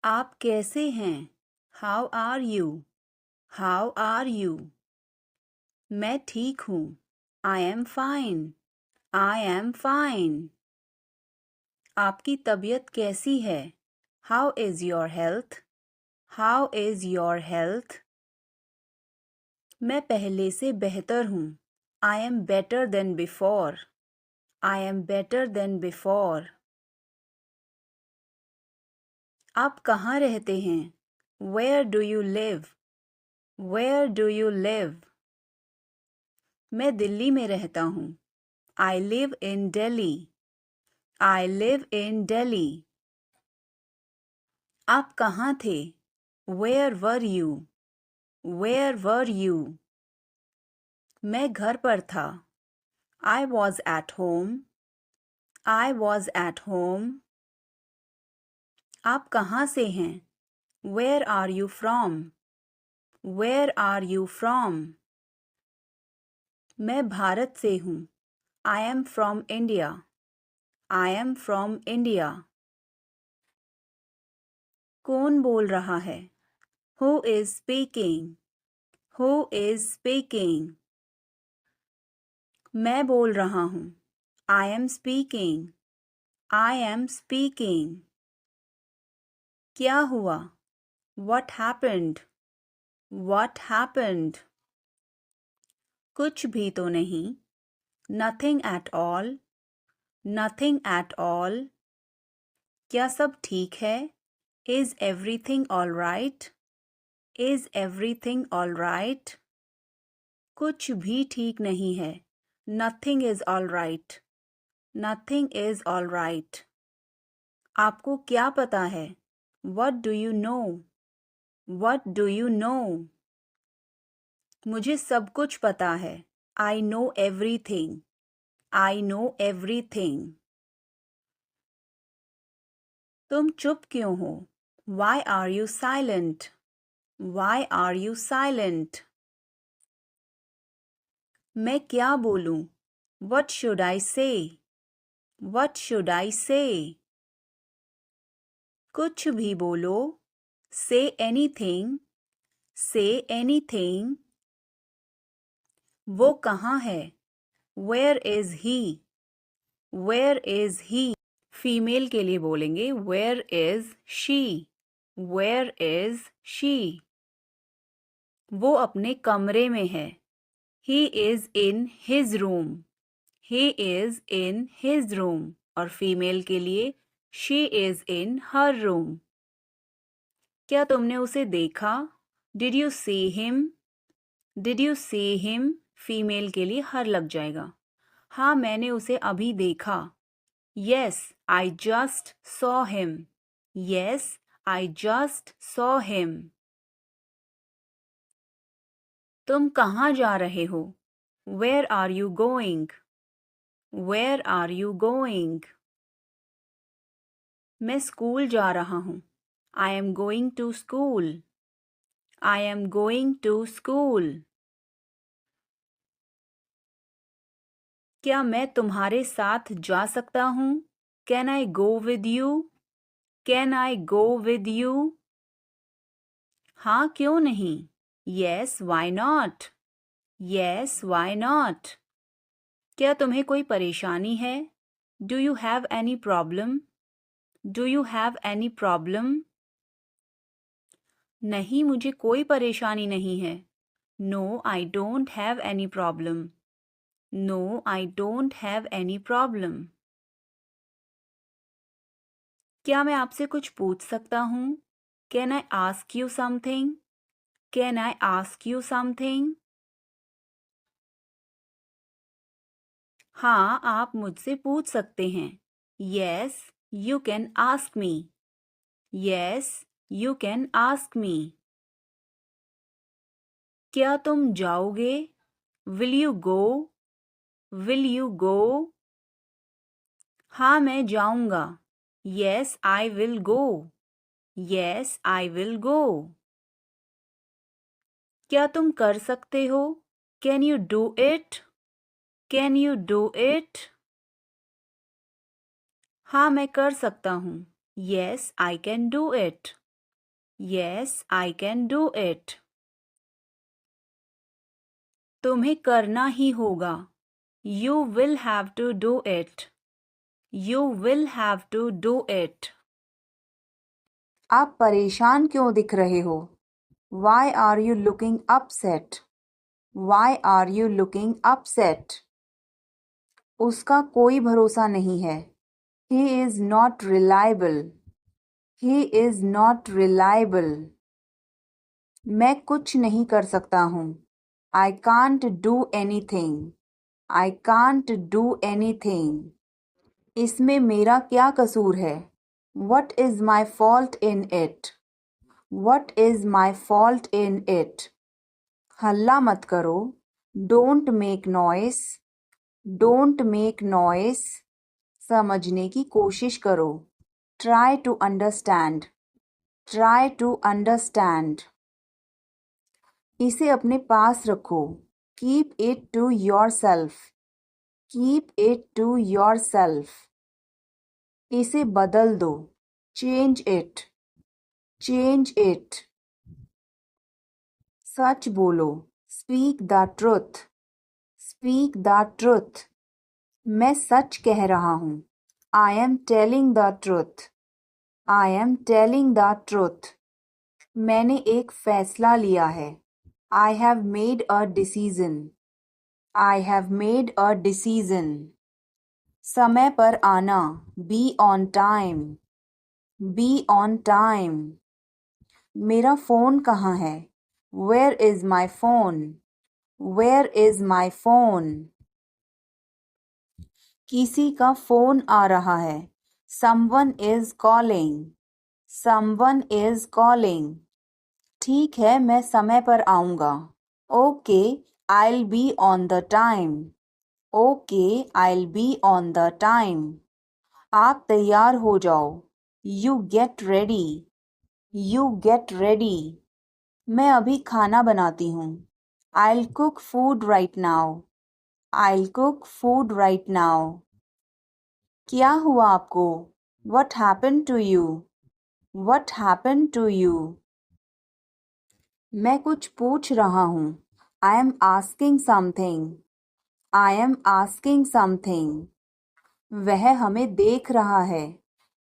आप कैसे हैं? How are you? How are you? मैं ठीक हूँ। I am fine. I am fine. आपकी तबीयत कैसी है? How is your health? How is your health? मैं पहले से बेहतर हूँ। I am better than before. I am better than before. आप कहाँ रहते हैं? Where do you live? Where do you live? मैं दिल्ली में रहता हूँ। I live in Delhi. I live in Delhi. आप कहाँ थे? Where were you? Where were you? मैं घर पर था। I was at home. I was at home. आप कहाँ से हैं? Where are you from? Where are you from? मैं भारत से हूँ। I am from India. I am from India. कौन बोल रहा है? Who is speaking? Who is speaking? मैं बोल रहा हूँ। I am speaking. I am speaking. क्या हुआ? What happened? What happened? कुछ भी तो नहीं। Nothing at all. Nothing at all. क्या सब ठीक है? Is everything all right? Is everything all right? कुछ भी ठीक नहीं है। Nothing is all right. Nothing is all right. आपको क्या पता है? What do you know? What do you know? मुझे सब कुछ पता है। I know everything. I know everything. तुम चुप क्यों हो? Why are you silent? Why are you silent? मैं क्या बोलूं? What should I say? What should I say? कुछ भी बोलो। Say anything. Say anything. वो कहाँ है? Where is he? Where is he? Female के लिए बोलेंगे Where is she? Where is she? वो अपने कमरे में है। He is in his room. He is in his room. और फीमेल के लिए She is in her room. क्या तुमने उसे देखा? Did you see him? Did you see him? Female के लिए हर लग जाएगा। हाँ, मैंने उसे अभी देखा। Yes, I just saw him. Yes, I just saw him. तुम कहाँ जा रहे हो? Where are you going? Where are you going? मैं स्कूल जा रहा हूँ। I am going to school. I am going to school. क्या मैं तुम्हारे साथ जा सकता हूँ? Can I go with you? Can I go with you? हाँ, क्यों नहीं? Yes, why not? Yes, why not? क्या तुम्हें कोई परेशानी है? Do you have any problem? Do you have any problem? नहीं, मुझे कोई परेशानी नहीं है। No, I don't have any problem. No, I don't have any problem. क्या मैं आपसे कुछ पूछ सकता हूँ? Can I ask you something? Can I ask you something? हाँ, आप मुझसे पूछ सकते हैं। Yes, you can ask me. Yes, you can ask me. क्या तुम जाओगे? Will you go? Will you go? हाँ, मैं जाऊंगा। Yes, I will go. Yes, I will go. क्या तुम कर सकते हो? Can you do it? Can you do it? हाँ, मैं कर सकता हूँ। Yes, I can do it. Yes, I can do it. तुम्हें करना ही होगा. You will have to do it. You will have to do it. आप परेशान क्यों दिख रहे हो? Why are you looking upset? Why are you looking upset? उसका कोई भरोसा नहीं है. He is not reliable. He is not reliable. मैं कुछ नहीं कर सकता हूँ. I can't do anything. I can't do anything. इसमें मेरा क्या कसूर है? What is my fault in it? What is my fault in it? हल्ला मत करो. Don't make noise. Don't make noise. समझने की कोशिश करो. Try to understand. Try to understand. इसे अपने पास रखो. Keep it to yourself. Keep it to yourself. इसे बदल दो. Change it. Change it. सच बोलो. Speak the truth. Speak the truth. मैं सच कह रहा हूँ. I am telling the truth. I am telling the truth. मैंने एक फैसला लिया है. I have made a decision. I have made a decision. समय पर आना. Be on time. Be on time. मेरा फ़ोन कहाँ है? Where is my phone? Where is my phone? किसी का फ़ोन आ रहा है. Someone is calling. Someone is calling. ठीक है, मैं समय पर आऊँगा. Okay, I'll be on the time. Okay, I'll be on the time. आप तैयार हो जाओ. You get ready. You get ready. मैं अभी खाना बनाती हूँ. I'll cook food right now. I'll cook food right now. क्या हुआ आपको? What happened to you? What happened to you? मैं कुछ पूछ रहा हूँ. I am asking something. I am asking something. वह हमें देख रहा है.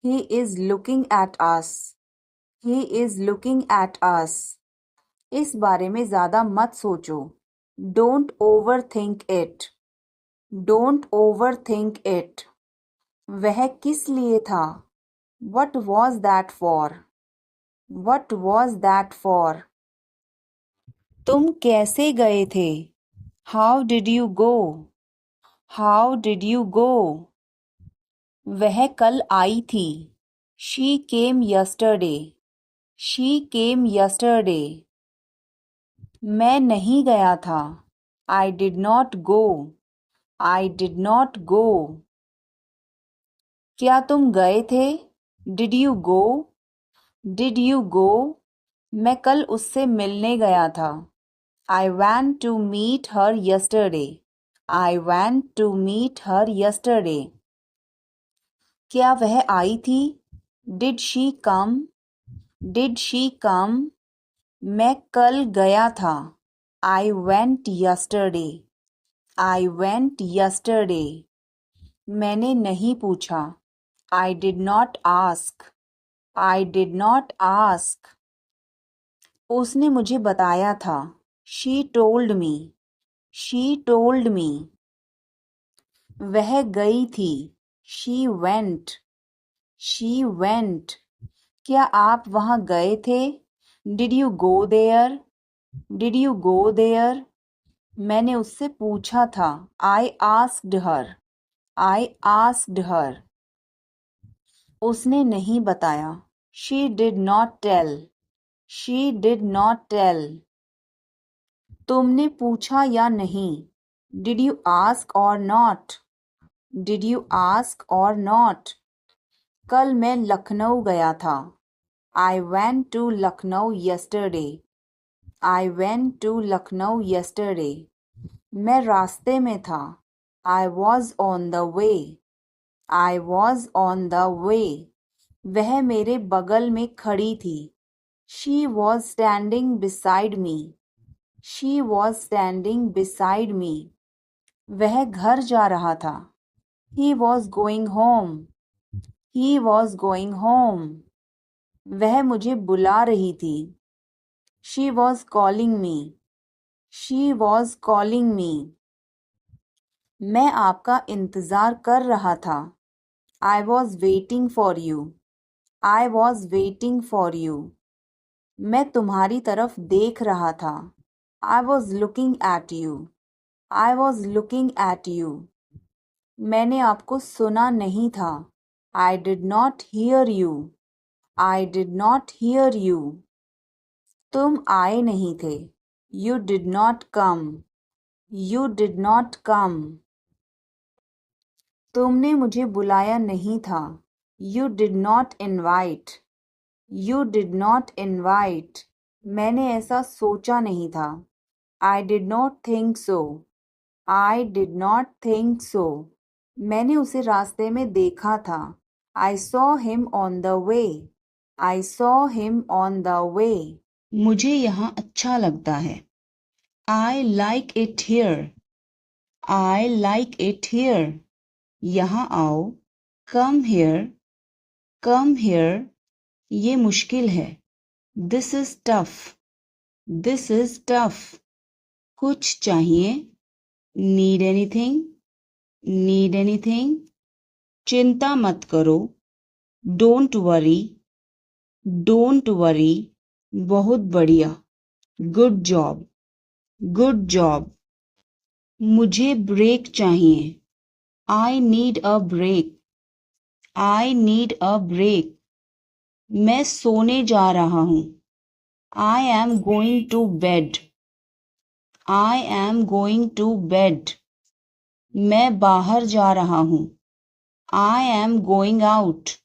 He is looking at us. He is looking at us. इस बारे में ज़्यादा मत सोचो. Don't overthink it. Don't overthink it. वह किस लिए था? What was that for? What was that for? तुम कैसे गए थे? How did you go? How did you go? वह कल आई थी. She came yesterday. She came yesterday. मैं नहीं गया था. I did not go. I did not go. क्या तुम गए थे? Did you go? Did you go? मैं कल उससे मिलने गया था. I went to meet her yesterday. I went to meet her yesterday. क्या वह आई थी? Did she come? Did she come? मैं कल गया था. I went yesterday. I went yesterday. मैंने नहीं पूछा. I did not ask. I did not ask. उसने मुझे बताया था. She told me. She told me. वह गई थी. She went. She went. क्या आप वहाँ गए थे? Did you go there? Did you go there? मैंने उससे पूछा था. I asked her. I asked her. उसने नहीं बताया. She did not tell. She did not tell. तुमने पूछा या नहीं? Did you ask or not? Did you ask or not? कल मैं लखनऊ गया था. I went to Lucknow yesterday. I went to Lucknow yesterday. मैं रास्ते में था. I was on the way. I was on the way. वह मेरे बगल में खड़ी थी. She was standing beside me. She was standing beside me. वह घर जा रहा था. He was going home. He was going home. वह मुझे बुला रही थी. She was calling me. She was calling me. मैं आपका इंतज़ार कर रहा था. I was waiting for you. I was waiting for you. मैं तुम्हारी तरफ देख रहा था. I was looking at you. I was looking at you. मैंने आपको सुना नहीं था. I did not hear you. I did not hear you. तुम आए नहीं थे. You did not come. You did not come. तुमने मुझे बुलाया नहीं था. You did not invite. You did not invite. मैंने ऐसा सोचा नहीं था. I did not think so. I did not think so. मैंने उसे रास्ते में देखा था. I saw him on the way. I saw him on the way. मुझे यहाँ अच्छा लगता है. I like it here. I like it here. यहाँ आओ. Come here. Come here. ये मुश्किल है. This is tough. This is tough. कुछ चाहिए. Need anything? Need anything? चिंता मत करो. Don't worry. Don't worry. बहुत बढ़िया. Good job. Good job. मुझे ब्रेक चाहिए. I need a break. I need a break. मैं सोने जा रहा हूँ. I am going to bed. I am going to bed. मैं बाहर जा रहा हूँ. I am going out.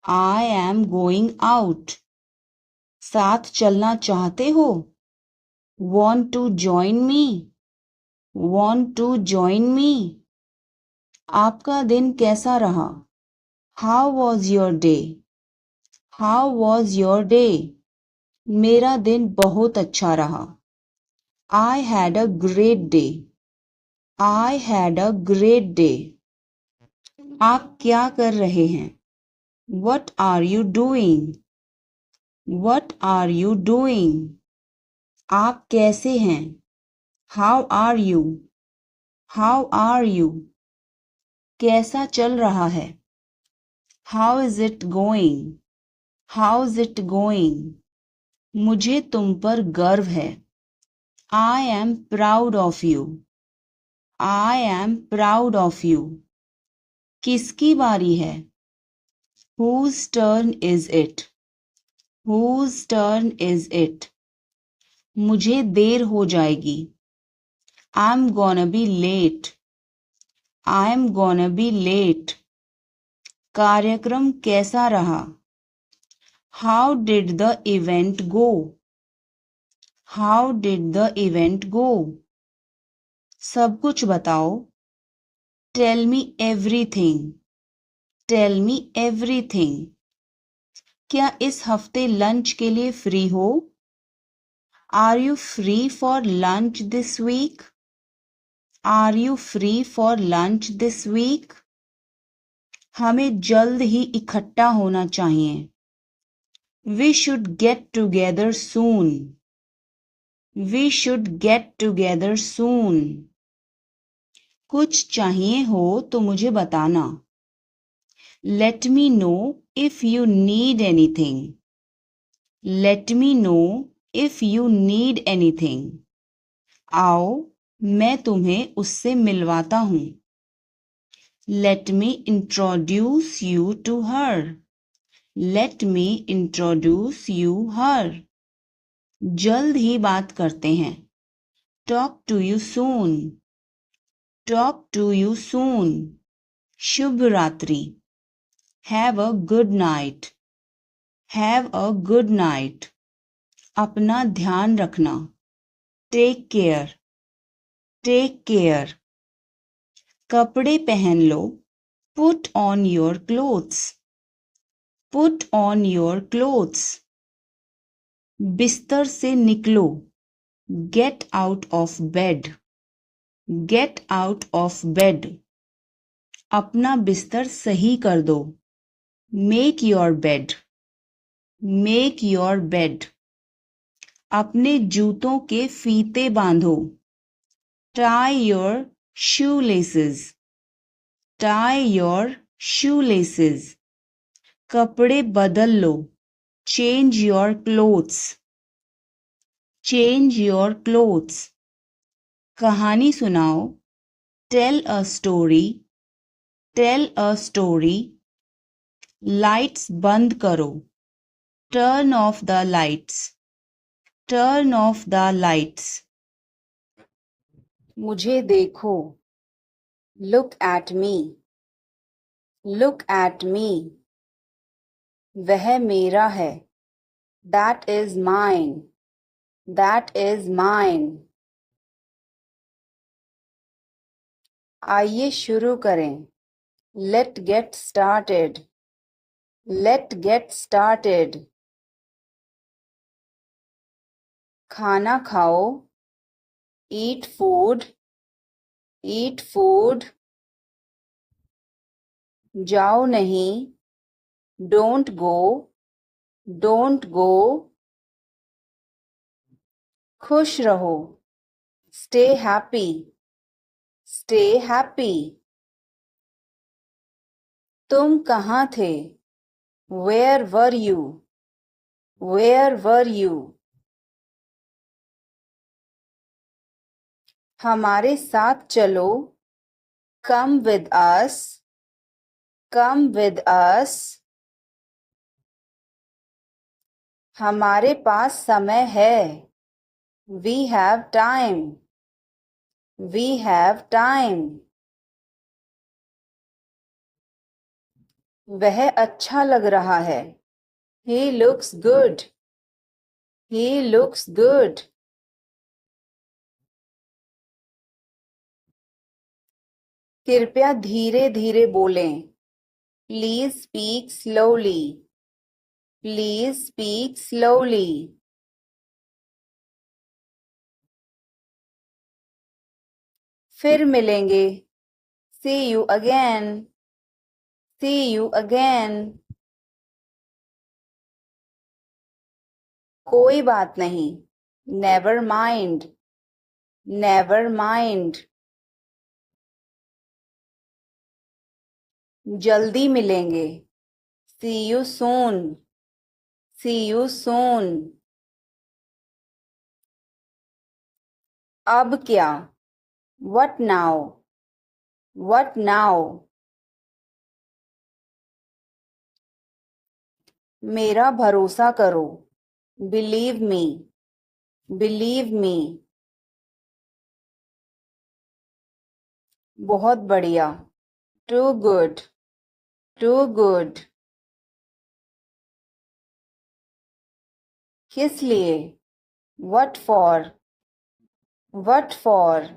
I am going out. साथ चलना चाहते हो? Want to join me? Want to join me? आपका दिन कैसा रहा? How was your day? How was your day? मेरा दिन बहुत अच्छा रहा. I had a great day. I had a great day. आप क्या कर रहे हैं? What are you doing? What are you doing? आप कैसे हैं? How are you? How are you? कैसा चल रहा है? How is it going? How's it going? मुझे तुम पर गर्व है. I am proud of you. I am proud of you. किसकी बारी है? Whose turn is it? Whose turn is it? मुझे देर हो जाएगी. I'm gonna be late. I'm gonna be late. कार्यक्रम कैसा रहा? How did the event go? How did the event go? सब कुछ बताओ. Tell me everything. Tell me everything. क्या इस हफ्ते लंच के लिए फ्री हो? Are you free for lunch this week? Are you free for lunch this week? हमें जल्द ही इकट्ठा होना चाहिए. We should get together soon. We should get together soon. कुछ चाहिए हो तो मुझे बताना. Let me know if you need anything. Let me know if you need anything. आओ, मैं तुम्हें उससे मिलवाता हूँ. Let me introduce you to her. Let me introduce you her. जल्द ही बात करते हैं. Talk to you soon. Talk to you soon. शुभ रात्रि. Have a good night. Have a good night. अपना ध्यान रखना. Take care. Take care. कपड़े पहन लो. Put on your clothes. Put on your clothes. बिस्तर से निकलो, get out of bed, get out of bed. अपना बिस्तर सही कर दो, make your bed, make your bed. अपने जूतों के फीते बांधो, tie your shoe laces, tie your shoe laces. कपड़े बदल लो, change your clothes, change your clothes. कहानी सुनाओ, tell a story, tell a story. Lights बंद करो, turn off the lights, turn off the lights. मुझे देखो, look at me, look at मी। वह मेरा है, that is mine, that is mine. आइए शुरू करें, let get started, let get started. खाना खाओ, ईट फूड, ईट फूड। जाओ नहीं, डोंट गो, डोंट गो। खुश रहो, स्टे हैप्पी, स्टे हैप्पी। तुम कहाँ थे, where were you, where were you. हमारे साथ चलो, come with us, come with us. हमारे पास समय है, we have time, we have time. वह अच्छा लग रहा है, he looks good, he looks good। कृपया धीरे धीरे बोलें, please speak slowly, please speak slowly. फिर मिलेंगे, see you again, see you again। कोई बात नहीं, never mind, never mind। जल्दी मिलेंगे, see you soon, see you soon। अब क्या, what now, what now। मेरा भरोसा करो, बिलीव मी, बिलीव मी। बहुत बढ़िया, टू गुड, टू गुड। किस लिए, वट फॉर, वट फॉर।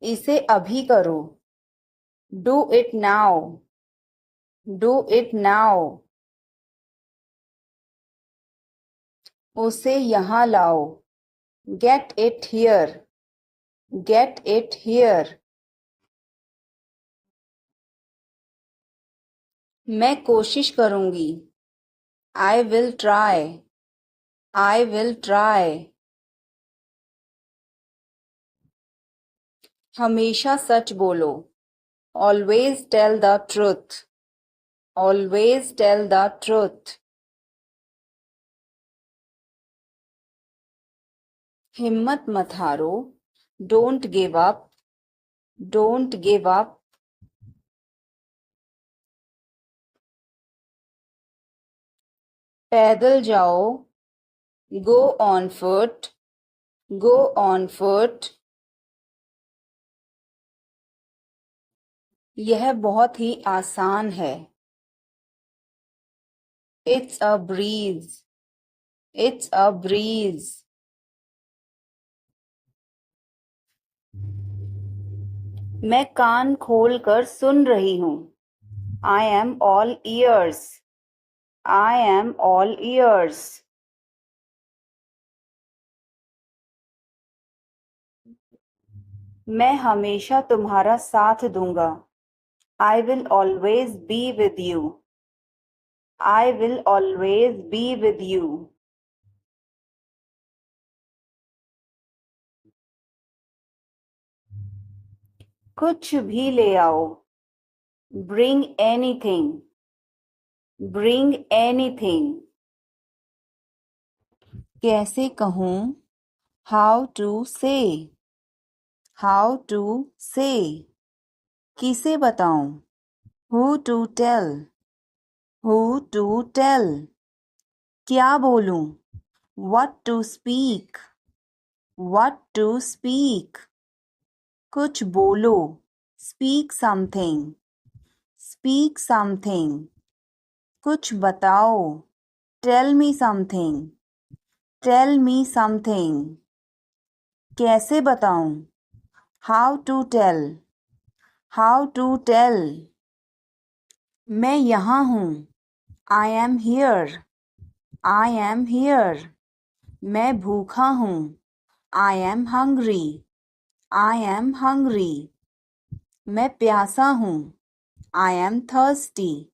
इसे अभी करो, do it now, do it now. उसे यहाँ लाओ, get it here, get it here. मैं कोशिश करूंगी, I will try, I will try. हमेशा सच बोलो, always tell the truth, always tell the truth. हिम्मत मत हारो, don't give up, don't give up. पैदल जाओ, go on foot, go on foot. यह बहुत ही आसान है, it's a breeze, it's a breeze. मैं कान खोल कर सुन रही हूँ, I am all years, I am all ears. मैं हमेशा तुम्हारा साथ दूंगा. I will always be with you. I will always be with you. कुछ भी ले आओ. Bring anything. Bring anything. कैसे कहूँ? How to say. How to say. किसे बताऊं? Who to tell. Who to tell. क्या बोलूं? What to speak. What to speak. कुछ बोलो. Speak something. Speak something. कुछ बताओ. Tell me something. Tell me something. कैसे बताऊं? How to tell. How to tell. मैं यहाँ हूँ. I am here. I am here. मैं भूखा हूँ. I am hungry. I am hungry. मैं प्यासा हूँ. I am thirsty.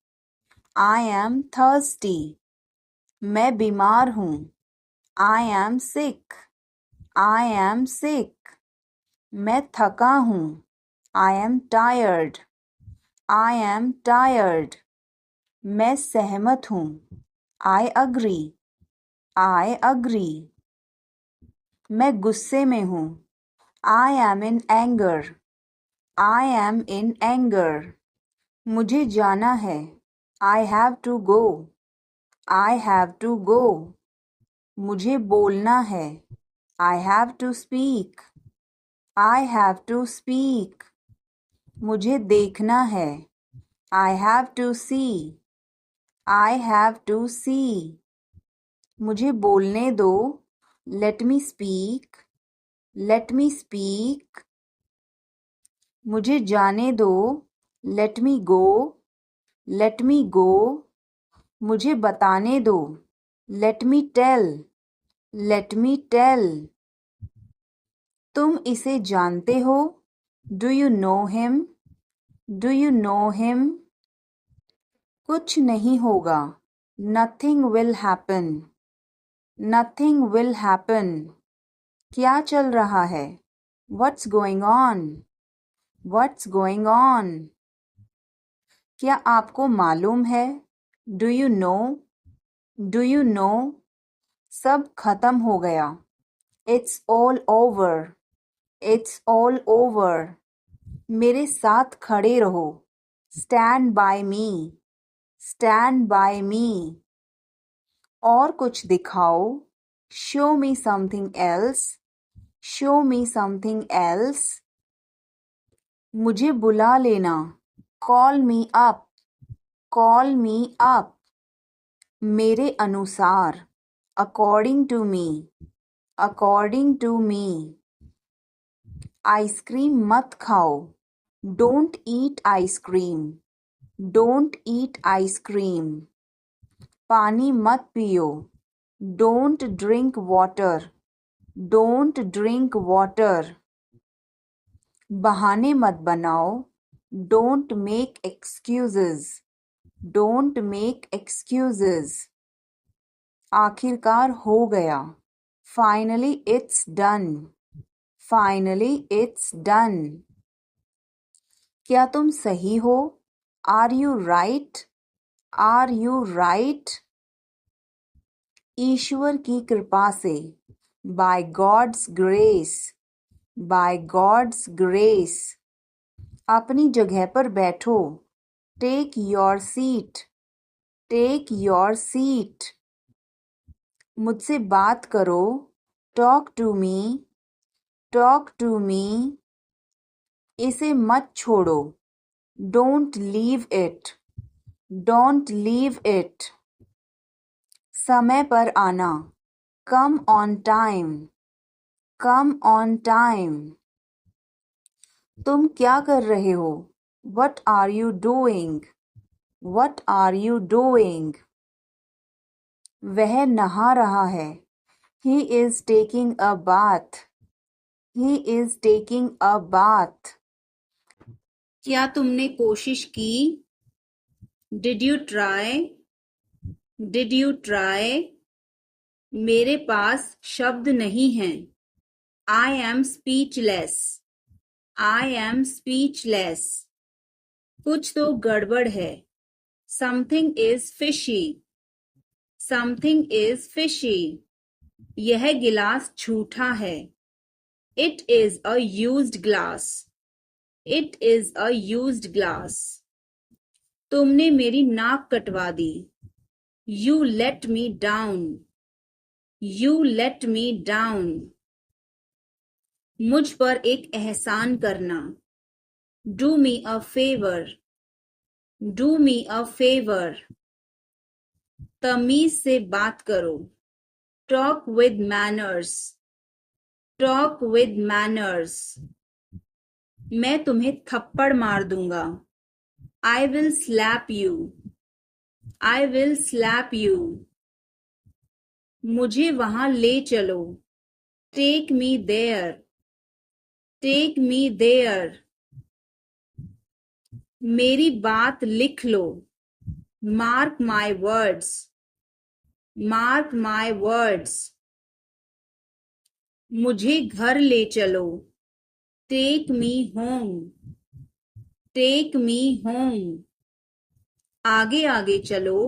I am thirsty. मैं बीमार हूँ. I am sick. I am sick. मैं थका हूँ. I am tired. I am tired. मैं सहमत हूँ. I agree. I agree. मैं गुस्से में हूँ. I am in anger. I am in anger. मुझे जाना है. I have to go. I have to go. मुझे बोलना है. I have to speak. I have to speak. मुझे देखना है. I have to see. I have to see. मुझे बोलने दो. Let me speak. Let me speak. मुझे जाने दो. Let me go. Let me go. मुझे बताने दो. Let me tell. Let me tell. तुम इसे जानते हो? Do you know him? Do you know him? कुछ नहीं होगा. Nothing will happen. Nothing will happen. क्या चल रहा है? What's going on? What's going on? क्या आपको मालूम है? Do you know? Do you know? सब खत्म हो गया. It's all over. It's all over. मेरे साथ खड़े रहो. Stand by me. Stand by me. और कुछ दिखाओ. Show me something else. Show me something else. मुझे बुला लेना. Call me up. Call me up. मेरे अनुसार. According to me. According to me. Ice cream मत खाओ. Don't eat ice cream. Don't eat ice cream. पानी मत पियो. Don't drink water. Don't drink water. बहाने मत बनाओ. Don't make excuses. Don't make excuses. आखिरकार हो गया. Finally it's done. Finally it's done. क्या तुम सही हो? Are you right? Are you right? ईश्वर की कृपा से. By God's grace. By God's grace. अपनी जगह पर बैठो. Take your seat. Take your seat. मुझसे बात करो. Talk to me. Talk to me. इसे मत छोड़ो. Don't leave it. Don't leave it. समय पर आना. Come on time. Come on time. तुम क्या कर रहे हो? What are you doing? What are you doing? वह नहा रहा है। He is taking a bath. He is taking a bath. क्या तुमने कोशिश की? Did you try? Did you try? मेरे पास शब्द नहीं हैं। I am speechless. I am speechless. कुछ तो गड़बड़ है। Something is fishy. Something is fishy. यह गिलास झूठा है। It is a used glass. It is a used glass. तुमने मेरी नाक कटवा दी। You let me down. You let me down. मुझ पर एक एहसान करना। Do me a favor. Do me a favor. तमीज से बात करो। Talk with manners. Talk with manners. मैं तुम्हें थप्पड़ मार दूंगा। I will slap you. I will slap you. मुझे वहां ले चलो। Take me there. Take me there. मेरी बात लिख लो। Mark my words. Mark my words. मुझे घर ले चलो। Take me home. Take me home. आगे आगे चलो।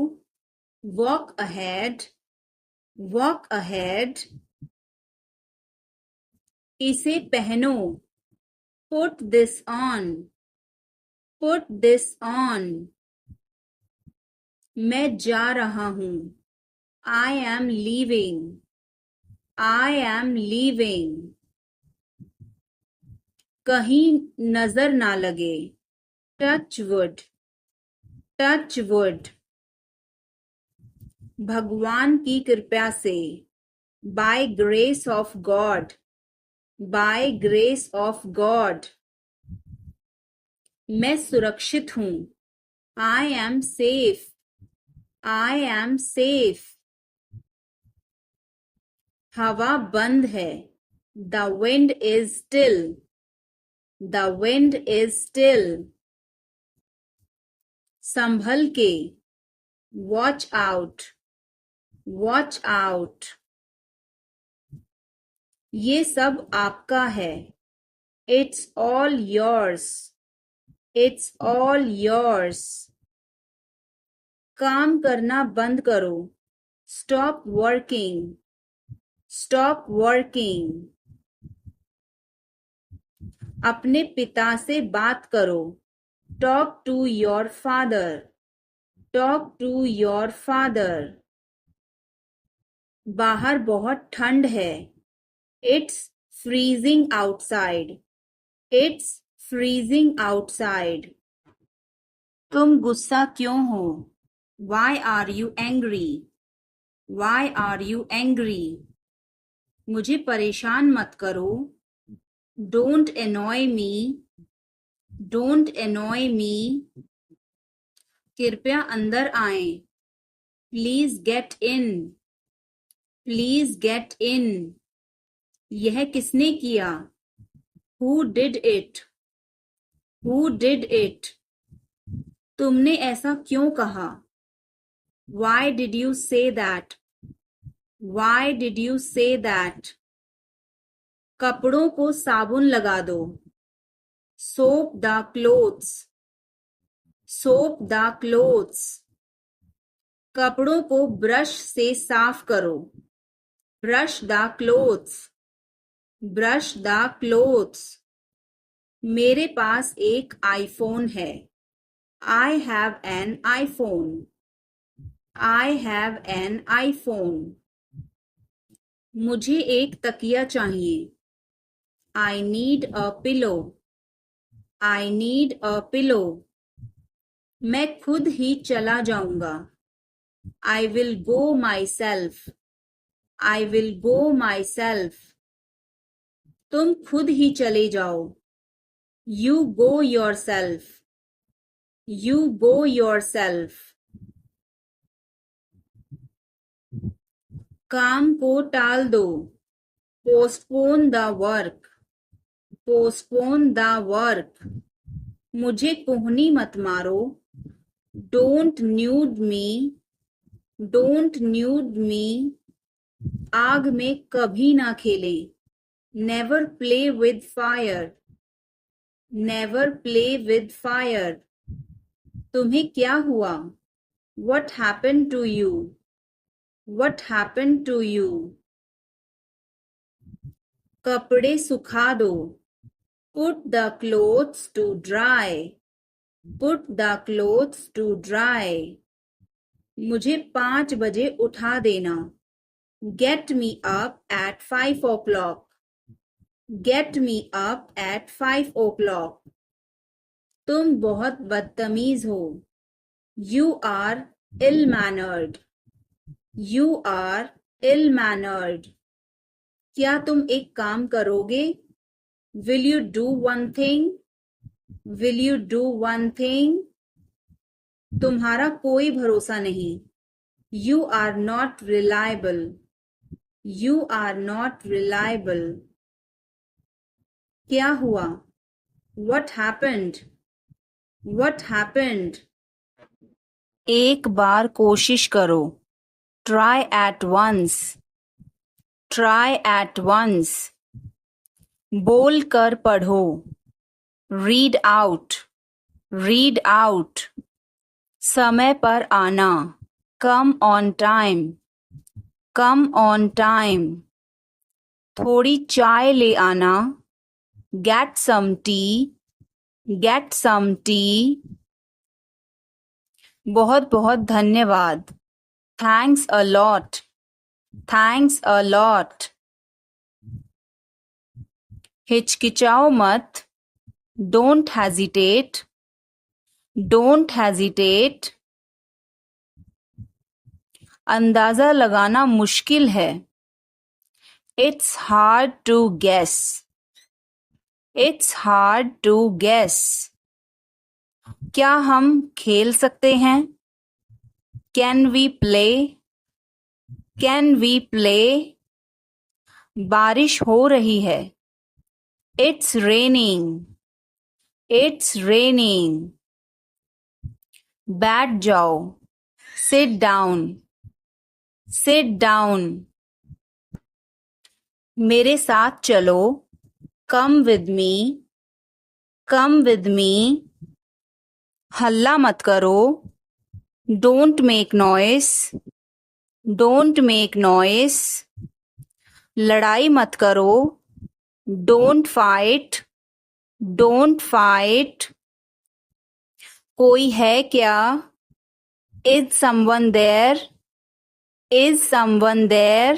Walk ahead. Walk ahead. इसे पहनो। Put this on. Put this on. मैं जा रहा हूँ। I am leaving. I am leaving. कहीं नजर ना लगे। Touch wood. Touch wood. भगवान की कृपा से। By grace of God. By grace of God. मैं सुरक्षित हूँ। I am safe. I am safe. हवा बंद है। The wind is still. The wind is still. संभल के। Watch out. Watch out. ये सब आपका है। It's all yours. It's all yours. काम करना बंद करो। Stop working. Stop working. अपने पिता से बात करो। Talk to your father. Talk to your father. बाहर बहुत ठंड है। It's freezing outside. It's freezing outside. तुम गुस्सा क्यों हो? Why are you angry? Why are you angry? मुझे परेशान मत करो। Don't annoy me. Don't annoy me. कृपया अंदर आएं। Please get in. Please get in. यह किसने किया? Who did it? Who did it? तुमने ऐसा क्यों कहा? Why did you say that? Why did you say that? कपड़ों को साबुन लगा दो। Soap the clothes. Soap the clothes. कपड़ों को ब्रश से साफ करो। Brush the clothes. Brush the clothes. मेरे पास एक आईफोन है। I have an iPhone. I have an iPhone. मुझे एक तकिया चाहिए। I need a pillow. I need a pillow. मैं खुद ही चला जाऊंगा। I will go myself. I will go myself. तुम खुद ही चले जाओ। You go yourself. You go yourself. काम को टाल दो. Postpone the work. Postpone the work. मुझे कोहनी मत मारो. Don't nude me. Don't nude me. आग में कभी ना खेलें. Never play with fire. Never play with fire. तुम्हें क्या हुआ? What happened to you? What happened to you? कपड़े सुखा दो. Put the clothes to dry. Put the clothes to dry. मुझे 5 बजे उठा देना. Get me up at 5 o'clock. Get me up at 5 o'clock. तुम बहुत बदतमीज हो. You are ill-mannered. You are ill-mannered. क्या तुम एक काम करोगे? Will you do one thing? Will you do one thing? तुम्हारा कोई भरोसा नहीं. You are not reliable. You are not reliable. क्या हुआ? What happened? What happened? एक बार कोशिश करो. Try at once. Try at once. बोल कर पढ़ो. Read out. Read out. समय पर आना. Come on time. Come on time. थोड़ी चाय ले आना. Get some tea. Get some tea. बहुत बहुत धन्यवाद. Thanks a lot. Thanks a lot. हिचकिचाओ मत. Don't hesitate. Don't hesitate. अंदाजा लगाना मुश्किल है. It's hard to guess. It's hard to guess. क्या हम खेल सकते हैं? Can we play? Can we play? बारिश हो रही है. It's raining. It's raining. बैठ जाओ. Sit down. Sit down. मेरे साथ चलो. Come with me. Come with me. हल्ला मत करो. Don't make noise. Don't make noise. लड़ाई मत करो. Don't fight. Don't fight. कोई है क्या? Is someone there? Is someone there?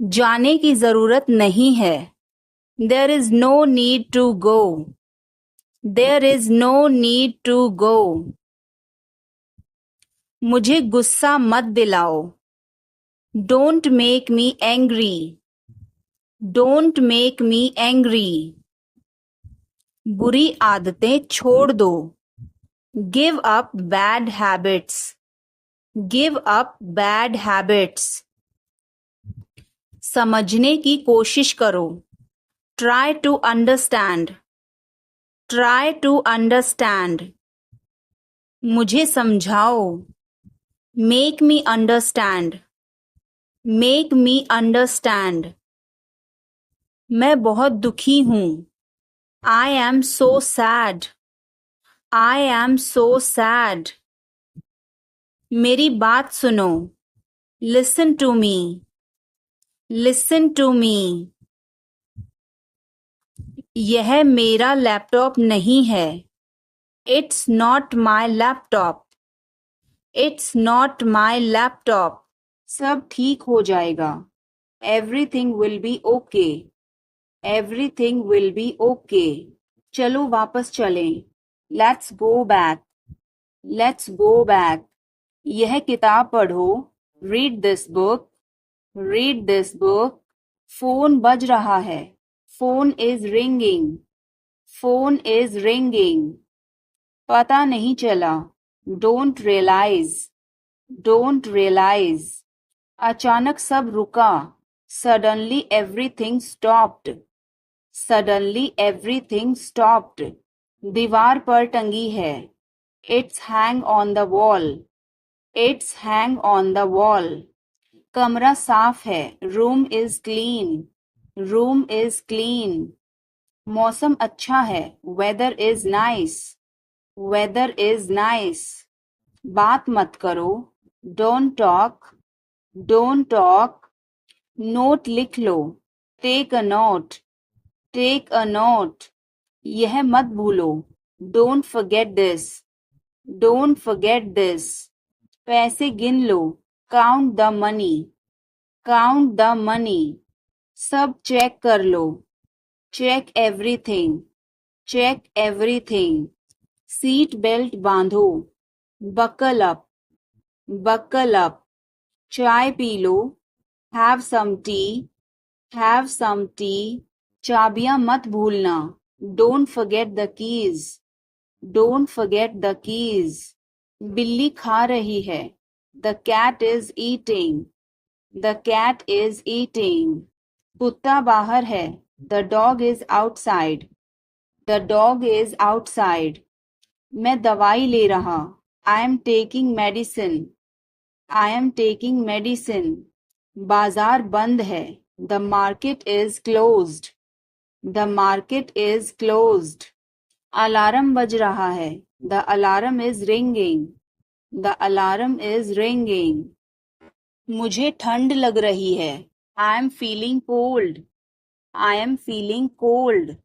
जाने की जरूरत नहीं है. There is no need to go. There is no need to go. मुझे गुस्सा मत दिलाओ. Don't make me angry. Don't make me angry. बुरी आदतें छोड़ दो. Give up bad habits. Give up bad habits. समझने की कोशिश करो. Try to understand. Try to understand. मुझे समझाओ. Make me understand. Make me understand. मैं बहुत दुखी हूँ. I am so sad. I am so sad. मेरी बात सुनो. Listen to me. Listen to me. यह मेरा लैपटॉप नहीं है. It's not my laptop. It's not my laptop. सब ठीक हो जाएगा. Everything will be okay. Everything will be okay. चलो वापस चलें. Let's go back. Let's go back. यह किताब पढ़ो. Read this book. Read this book. Phone बज रहा है. Phone is ringing. Phone is ringing. पता नहीं चला. Don't realize. Don't realize. अचानक सब रुका. Suddenly everything stopped. Suddenly everything stopped. दीवार पर टंगी है. It's hang on the wall. It's hang on the wall. कमरा साफ है. Room is clean. Room is clean. मौसम अच्छा है. Weather is nice. Weather is nice. बात मत करो. Don't talk. Don't talk. Note लिख लो. Take a note. Take a note. यह मत भूलो. Don't forget this. Don't forget this. पैसे गिन लो. Count the money. Count the money. सब चेक कर लो. Check everything. Check everything. Seat belt बांधो. Buckle up. Buckle up. चाय पी लो. Have some tea. Have some tea. चाबियां मत भूलना. Don't forget the keys. Don't forget the keys. बिल्ली खा रही है. The cat is eating. The cat is eating. कुत्ता बाहर है. The dog is outside. The dog is outside. मैं दवाई ले रहा. I am taking medicine. I am taking medicine. बाजार बंद है. The market is closed. The market is closed. Alarm बज रहा है. The alarm is ringing. The alarm is ringing. मुझे ठंड लग रही है. I am feeling cold. I am feeling cold.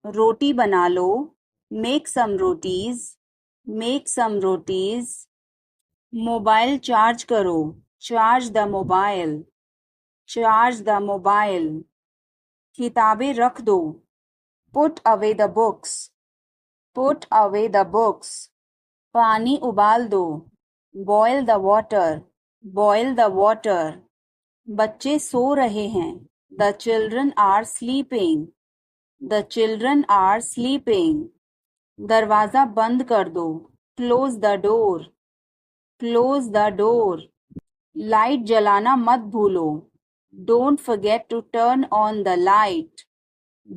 रोटी बना लो. Make some rotis. Make some rotis. Mobile charge करो. Charge the mobile. Charge the mobile. किताबें रख दो. Put away the books. Put away the books. पानी उबाल दो. Boil the water. Boil the water. बच्चे सो रहे हैं. The children are sleeping. The children are sleeping. दरवाजा बंद कर दो. Close the door. Close the door. Light जलाना मत भूलो. Don't forget to turn on the light.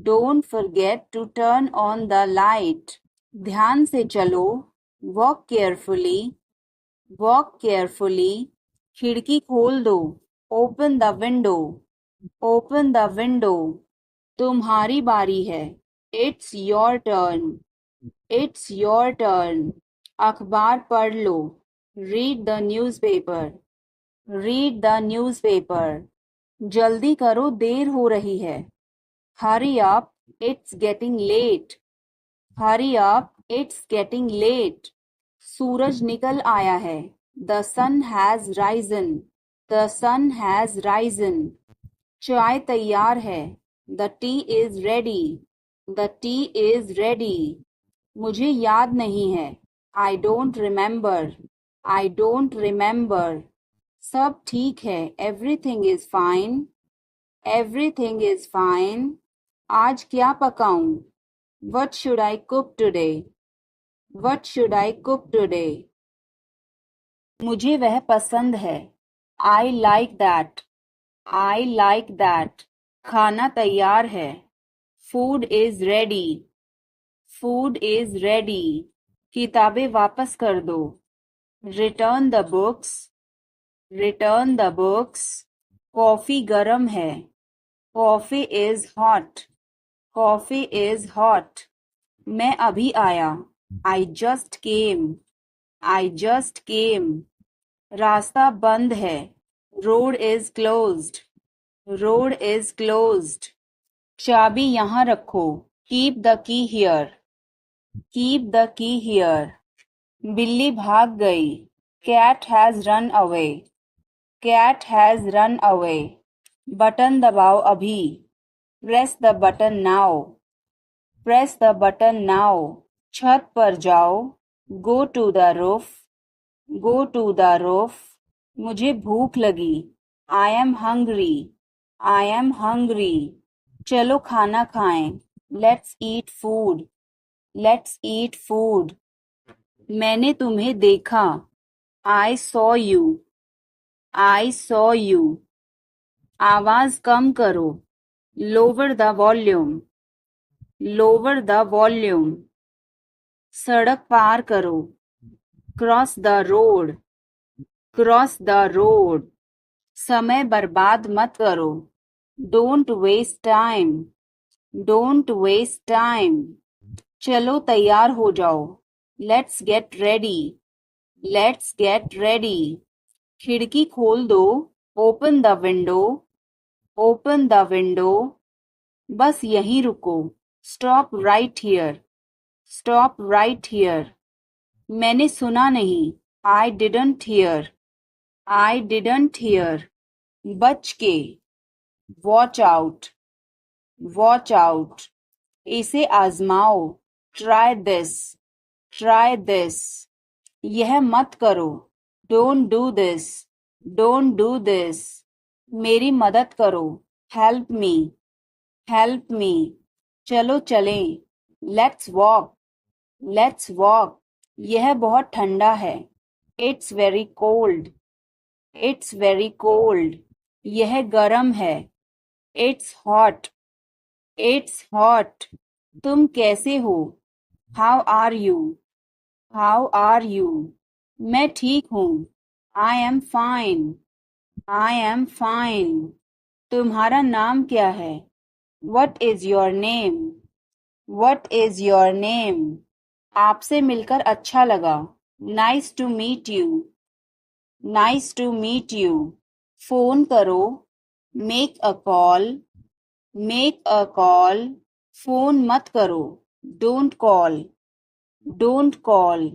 Don't forget to turn on the light. ध्यान से चलो. Walk carefully. Walk carefully. खिड़की खोल दो. Open the window. Open the window. तुम्हारी बारी है. It's your turn. It's your turn. अखबार पढ़ लो. Read the newspaper. Read the newspaper. जल्दी करो, देर हो रही है. Hurry up, it's getting late. Hurry up, it's getting late. सूरज निकल आया है. The sun has risen. The sun has risen. चाय तैयार है. The tea is ready. The tea is ready. मुझे याद नहीं है. I don't remember. I don't remember. सब ठीक है. Everything is fine. Everything is fine. आज क्या पकाऊं? What should I cook today? What should I cook today? मुझे वह पसंद है. I like that. I like that. खाना तैयार है. Food is ready. Food is ready. किताबें वापस कर दो. Return the books. Return the books. Coffee गरम है. Coffee is hot. Coffee is hot. मैं अभी आया. I just came. I just came. रास्ता बंद है. Road is closed. Road is closed. चाबी यहाँ रखो. Keep the key here. Keep the key here. बिल्ली भाग गई. Cat has run away. Cat has run away. Button दबाओ अभी. Press the button now. Press the button now. छत पर जाओ. Go to the roof. Go to the roof. मुझे भूख लगी. I am hungry. I am hungry. चलो खाना खाएं. Let's eat food. Let's eat food. मैंने तुम्हें देखा. I saw you. I saw you. आवाज कम करो. Lower the volume. Lower the volume. सड़क पार करो. Cross the road. Cross the road. समय बर्बाद मत करो. Don't waste time. Don't waste time. चलो तैयार हो जाओ. Let's get ready. Let's get ready. खिड़की खोल दो. Open the window. Open the window. बस यहीं रुको. Stop right here. Stop right here. मैंने सुना नहीं. I didn't hear. I didn't hear. बच के. Watch out. Watch out. इसे आजमाओ. Try this. Try this. यह मत करो. Don't do this. Don't do this. मेरी मदद करो. Help me. Help me. चलो चलें. Let's walk. Let's walk. यह बहुत ठंडा है. It's very cold. It's very cold. यह गर्म है. It's hot. It's hot. तुम कैसे हो? How are you? How are you? मैं ठीक हूँ. I am fine. I am fine. तुम्हारा नाम क्या है? What is your name? What is your name? आपसे मिलकर अच्छा लगा. Nice to meet you. Nice to meet you. Phone करो. Make a call. Make a call. Phone मत करो. Don't call. Don't call.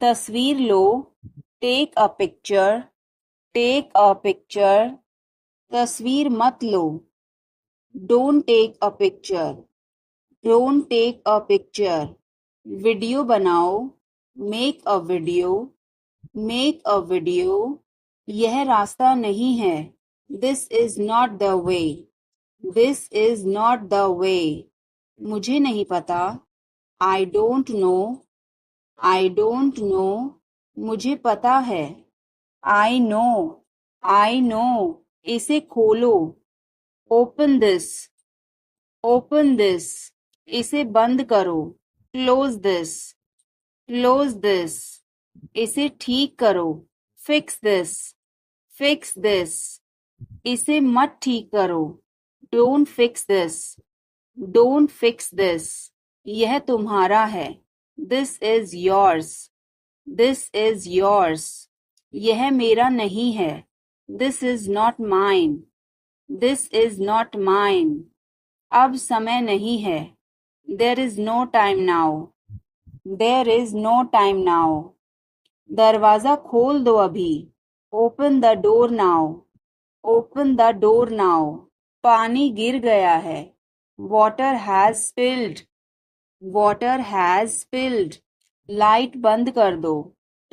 तस्वीर लो. Take a picture. Take a picture. तस्वीर मत लो. Don't take a picture. Don't take a picture. Video बनाओ. Make a video. Make a video. यह रास्ता नहीं है. This is not the way. This is not the way. मुझे नहीं पता. I don't know. I don't know. मुझे पता है. I know. I know. इसे खोलो. Open this. Open this. इसे बंद करो. Close this. Close this. इसे ठीक करो. Fix this. Fix this. इसे मत ठीक करो. Don't fix this. Don't fix this. यह तुम्हारा है. This is yours. This is yours. यह मेरा नहीं है. This is not mine. This is not mine. अब समय नहीं है. There is no time now. There is no time now. दरवाजा खोल दो अभी. Open the door now. Open the door now. पानी गिर गया है. Water has spilled. Water has spilled. Light बंद कर दो.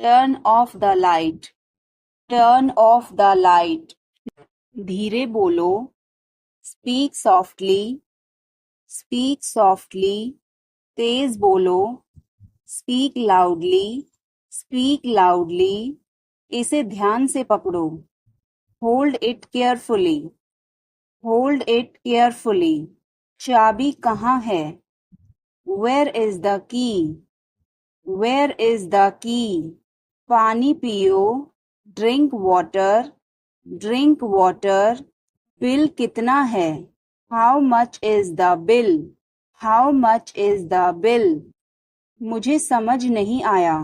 Turn off the light. Turn off the light. धीरे बोलो. Speak softly. Speak softly. तेज बोलो. Speak loudly. Speak loudly. इसे ध्यान से पकड़ो. Hold it carefully. Hold it carefully. चाबी कहाँ है? Where is the key? Where is the key? पानी पियो. Drink water. Drink water. Bill कितना है? How much is the bill? How much is the bill? मुझे समझ नहीं आया.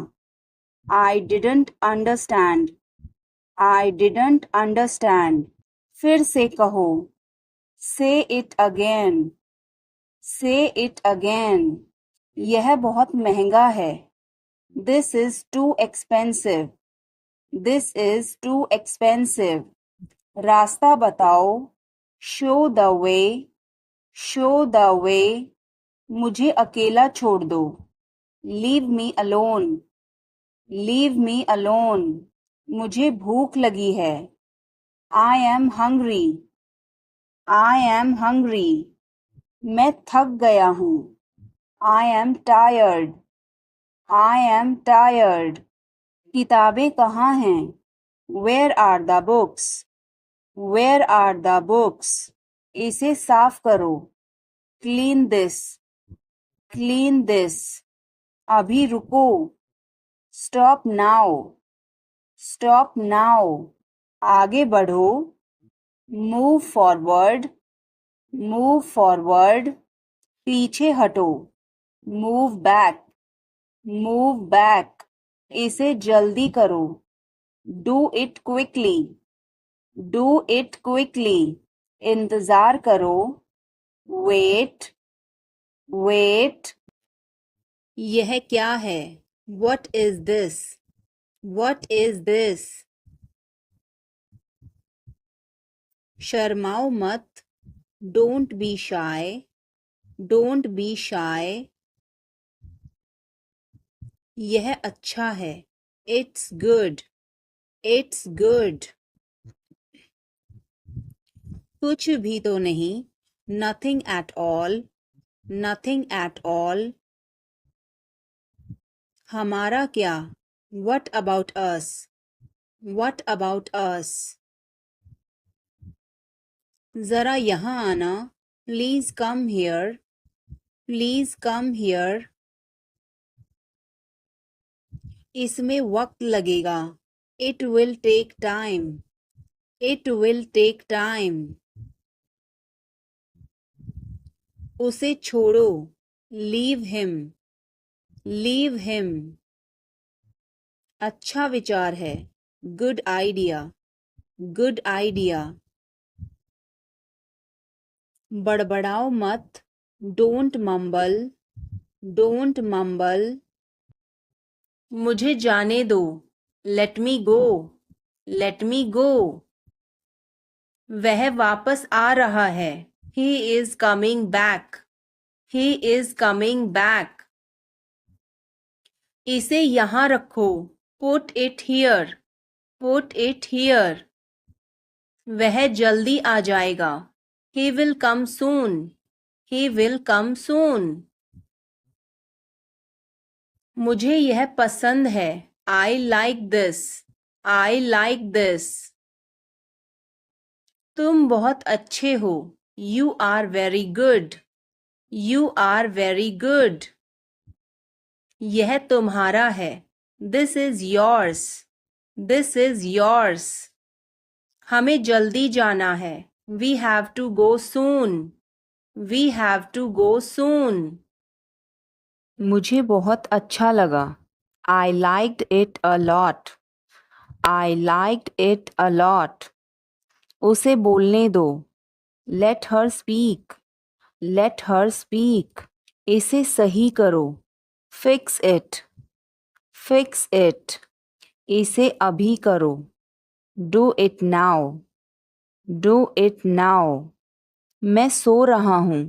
I didn't understand. I didn't understand. फिर से कहो. Say it again. Say it again. यह बहुत महंगा है. This is too expensive. This is too expensive. रास्ता बताओ. Show the way. Show the way. मुझे अकेला छोड़ दो. Leave me alone. Leave me alone. मुझे भूख लगी है. I am hungry. I am hungry. मैं थक गया हूँ. I am tired. I am tired. किताबें कहाँ हैं? Where are the books? Where are the books? इसे साफ करो. Clean this. Clean this. अभी रुको. Stop now. Stop now. आगे बढ़ो. Move forward. Move forward. पीछे हटो. Move back. Move back. इसे जल्दी करो. Do it quickly. Do it quickly. इंतजार करो. Wait. Wait. यह क्या है? What is this? What is this? शर्माओ मत. Don't be shy. Don't be shy. यह अच्छा है. It's good. It's good. कुछ भी तो नहीं. Nothing at all. Nothing at all. हमारा क्या? What about us? What about us? जरा यहाँ आना. Please come here. Please come here. इसमें वक्त लगेगा. It will take time. It will take time. उसे छोड़ो. Leave him. Leave him. अच्छा विचार है. Good idea. Good idea. बड़बड़ाओ मत. Don't mumble. Don't mumble. मुझे जाने दो. Let me go. Let me go. वह वापस आ रहा है. He is coming back. He is coming back. इसे यहाँ रखो. Put it here. Put it here. वह जल्दी आ जाएगा. He will come soon. He will come soon. मुझे यह पसंद है. I like this. I like this. तुम बहुत अच्छे हो. You are very good. You are very good. यह तुम्हारा है. This is yours. This is yours. हमें जल्दी जाना है. We have to go soon. We have to go soon. मुझे बहुत अच्छा लगा. I liked it a lot. I liked it a lot. उसे बोलने दो. Let her speak. Let her speak. इसे सही करो. Fix it. Fix it. इसे अभी करो. Do it now. Do it now. मैं सो रहा हूँ.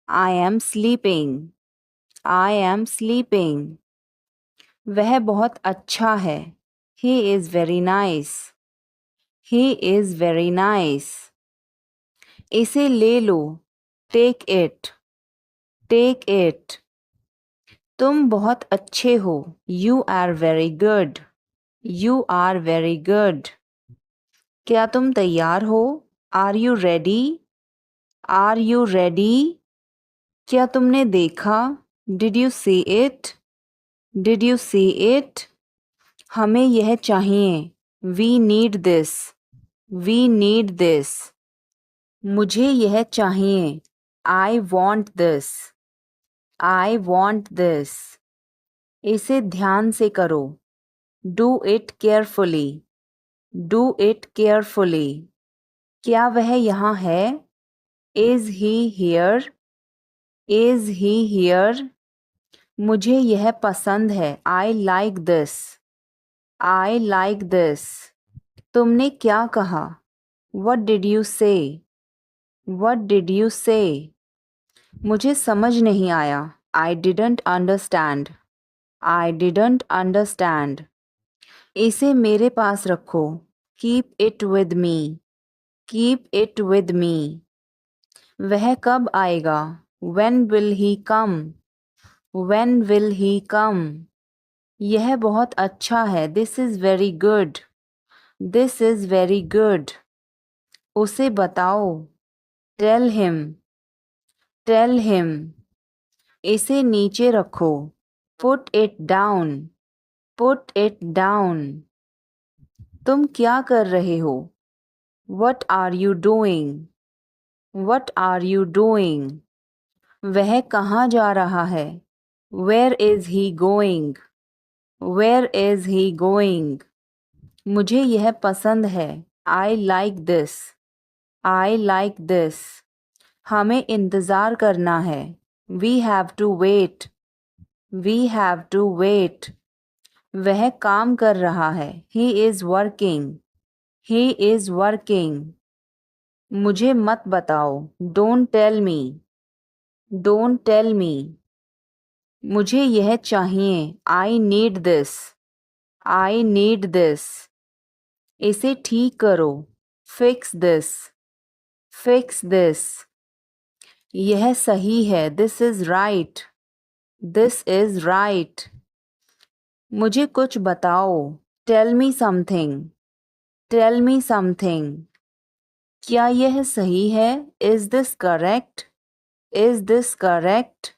I am sleeping. I am sleeping. वह बहुत अच्छा है. He is very nice. He is very nice. इसे ले लो. Take it. Take it. तुम बहुत अच्छे हो. You are very good. You are very good. क्या तुम तैयार हो? Are you ready? Are you ready? क्या तुमने देखा? Did you see it? Did you see it? हमें यह चाहिए. We need this. We need this. मुझे यह चाहिए. I want this. I want this. इसे ध्यान से करो. Do it carefully. Do it carefully. क्या वह यहाँ है? Is he here? Is he here? मुझे यह पसंद है. I like this. I like this. तुमने क्या कहा? What did you say? What did you say? मुझे समझ नहीं आया. I didn't understand. I didn't understand. इसे मेरे पास रखो. Keep it with me. Keep it with me. वह कब आएगा? When will he come? When will he come? यह बहुत अच्छा है. This is very good. This is very good. उसे बताओ। Tell him. Tell him. इसे नीचे रखो। Put it down. Put it down. तुम क्या कर रहे हो? What are you doing? What are you doing? वह कहाँ जा रहा है? Where is he going? Where is he going? मुझे यह पसंद है। I like this. I like this. हमें इंतज़ार करना है। We have to wait. We have to wait. वह काम कर रहा है। He is working. He is working. मुझे मत बताओ। Don't tell me. Don't tell me. मुझे यह चाहिए। I need this. I need this. इसे ठीक करो। Fix this. Fix this. यह सही है। This is right. This is right. मुझे कुछ बताओ। Tell me something. Tell me something. क्या यह सही है? Is this correct? Is this correct?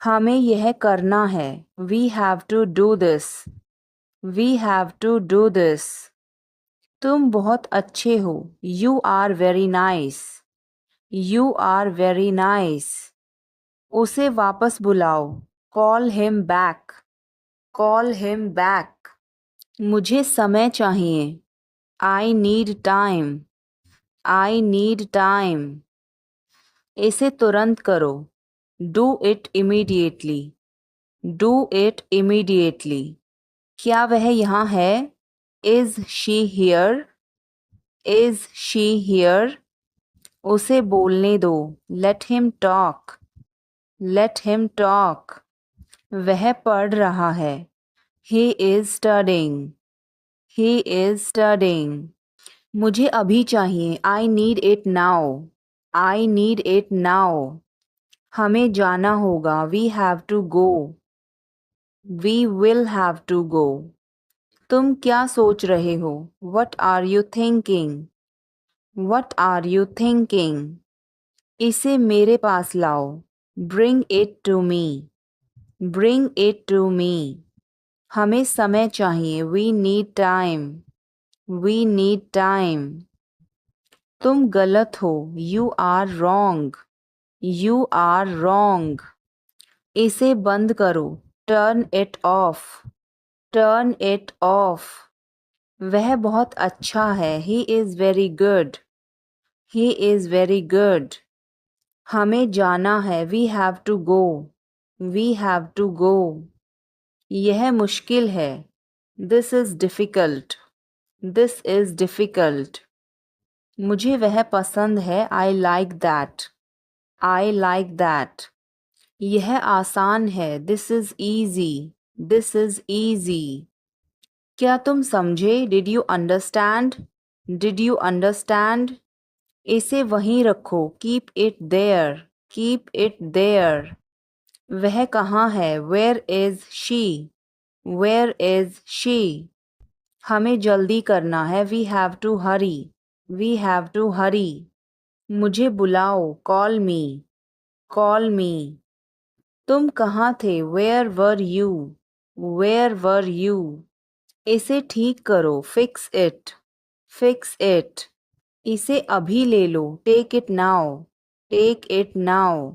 हमें यह करना है। We have to do this. We have to do this. तुम बहुत अच्छे हो। You are very nice. You are very nice. उसे वापस बुलाओ। Call him back. Call him back. मुझे समय चाहिए। I need time. I need time. इसे तुरंत करो। Do it immediately. Do it immediately. क्या वह यहाँ है? Is she here? Is she here? उसे बोलने दो। Let him talk. Let him talk. वह पढ़ रहा है। He is studying. He is studying. मुझे अभी चाहिए। I need it now. I need it now. हमें जाना होगा। We have to go. We will have to go. तुम क्या सोच रहे हो? What are you thinking? What are you thinking? इसे मेरे पास लाओ। Bring it to me. Bring it to me. हमें समय चाहिए। We need time. We need time. तुम गलत हो। You are wrong. You are wrong. इसे बंद करो। Turn it off. Turn it off. वह बहुत अच्छा है। He is very good. He is very good. हमें जाना है। We have to go. We have to go. यह मुश्किल है। This is difficult. This is difficult. मुझे वह पसंद है। I like that. I like that. यह आसान है। This is easy. This is easy. क्या तुम समझे? Did you understand? Did you understand? इसे वहीं रखो। Keep it there. Keep it there. वह कहाँ है? Where is she? Where is she? हमें जल्दी करना है। We have to hurry. We have to hurry. मुझे बुलाओ। Call me. Call me. तुम कहाँ थे? Where were you? Where were you? इसे ठीक करो। Fix it. Fix it. इसे अभी ले लो। Take it now. Take it now.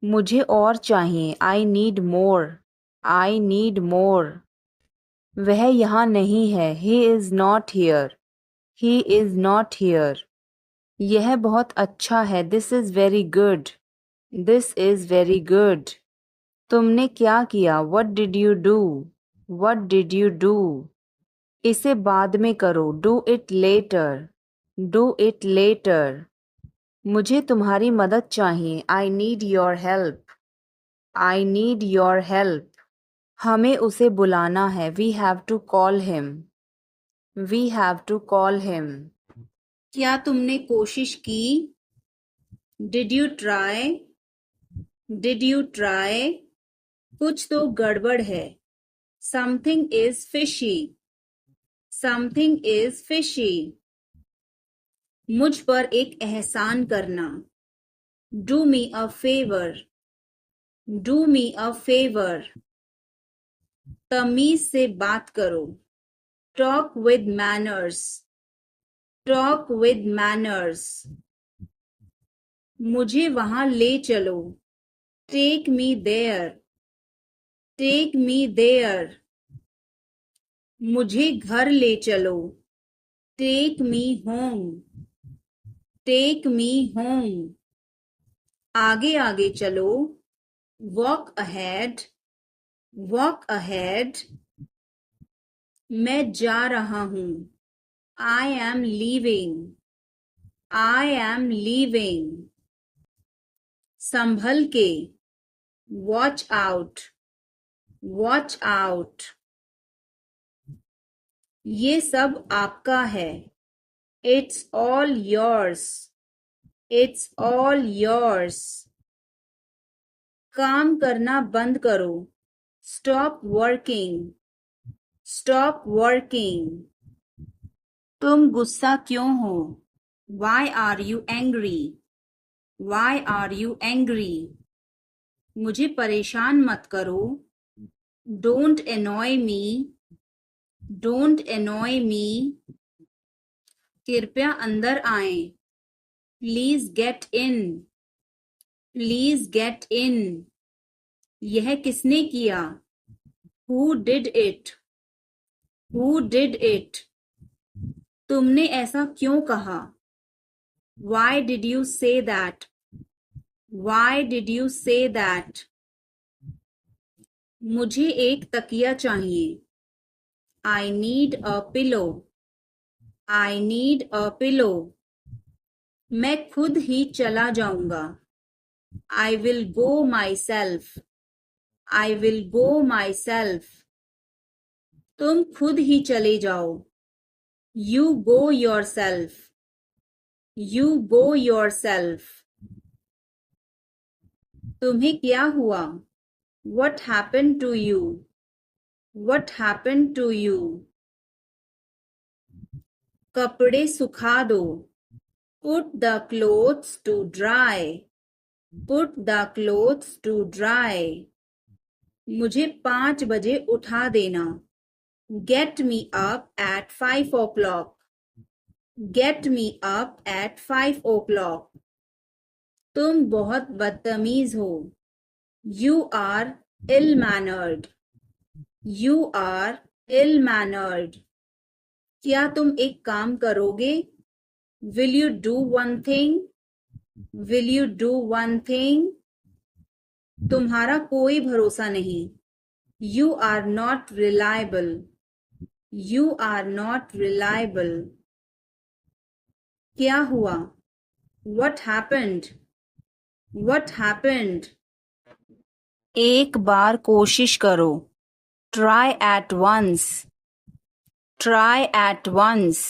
मुझे और चाहिए। I need more. I need more. वह यहाँ नहीं है। He is not here. He is not here. यह बहुत अच्छा है। This is very good. This is very good. तुमने क्या किया? What did you do? What did you do? इसे बाद में करो। Do it later. Do it later. मुझे तुम्हारी मदद चाहिए। I need your help. I need your help. हमें उसे बुलाना है। We have to call him. We have to call him. क्या तुमने कोशिश की? Did you try? Did you try? कुछ तो गड़बड़ है। Something is fishy. Something is fishy. मुझ पर एक एहसान करना। Do me a favour. Do me a favour. तमीज से बात करो। Talk with manners. Talk with manners. मुझे वहां ले चलो। Take me there. Take me there. मुझे घर ले चलो। Take me home. Take me home. आगे आगे चलो। Walk ahead. Walk ahead. मैं जा रहा हूं। I am leaving. I am leaving. संभल के। Watch out. Watch out. ये सब आपका है। It's all yours. It's all yours. काम करना बंद करो। Stop working. Stop working. तुम गुस्सा क्यों हो? Why are you angry? Why are you angry? मुझे परेशान मत करो। Don't annoy me. Don't annoy me. कृपया अंदर आएं। Please get in. Please get in. यह किसने किया? Who did it? Who did it? तुमने ऐसा क्यों कहा? Why did you say that? Why did you say that? मुझे एक तकिया चाहिए। I need a pillow. I need a pillow. मैं खुद ही चला जाऊंगा। I will go my self. I will go my self. तुम खुद ही चले जाओ। You go your self. You go your self. तुम्हें क्या हुआ? What happened to you? What happened to you? कपड़े सुखा दो। Put the clothes to dry. Put the clothes to dry. मुझे 5 बजे उठा देना। Get me up at 5 o'clock. Get me up at 5 o'clock. तुम बहुत बदतमीज हो। You are ill-mannered. You are ill-mannered. क्या तुम एक काम करोगे? Will you do one thing? Will you do one thing? तुम्हारा कोई भरोसा नहीं। You are not reliable. You are not reliable. क्या हुआ? What happened? What happened? एक बार कोशिश करो। Try at once. Try at once.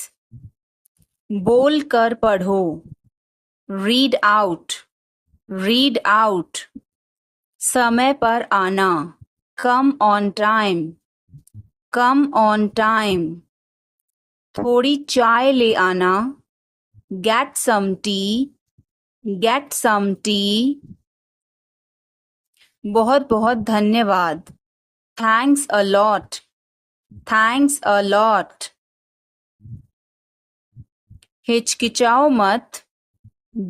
बोल कर पढ़ो। Read out. Read out. समय पर आना। Come on time. Come on time. थोड़ी चाय ले आना। Get some tea. Get some tea. बहुत बहुत धन्यवाद। Thanks a lot. Thanks a lot. हिचकिचाओ मत।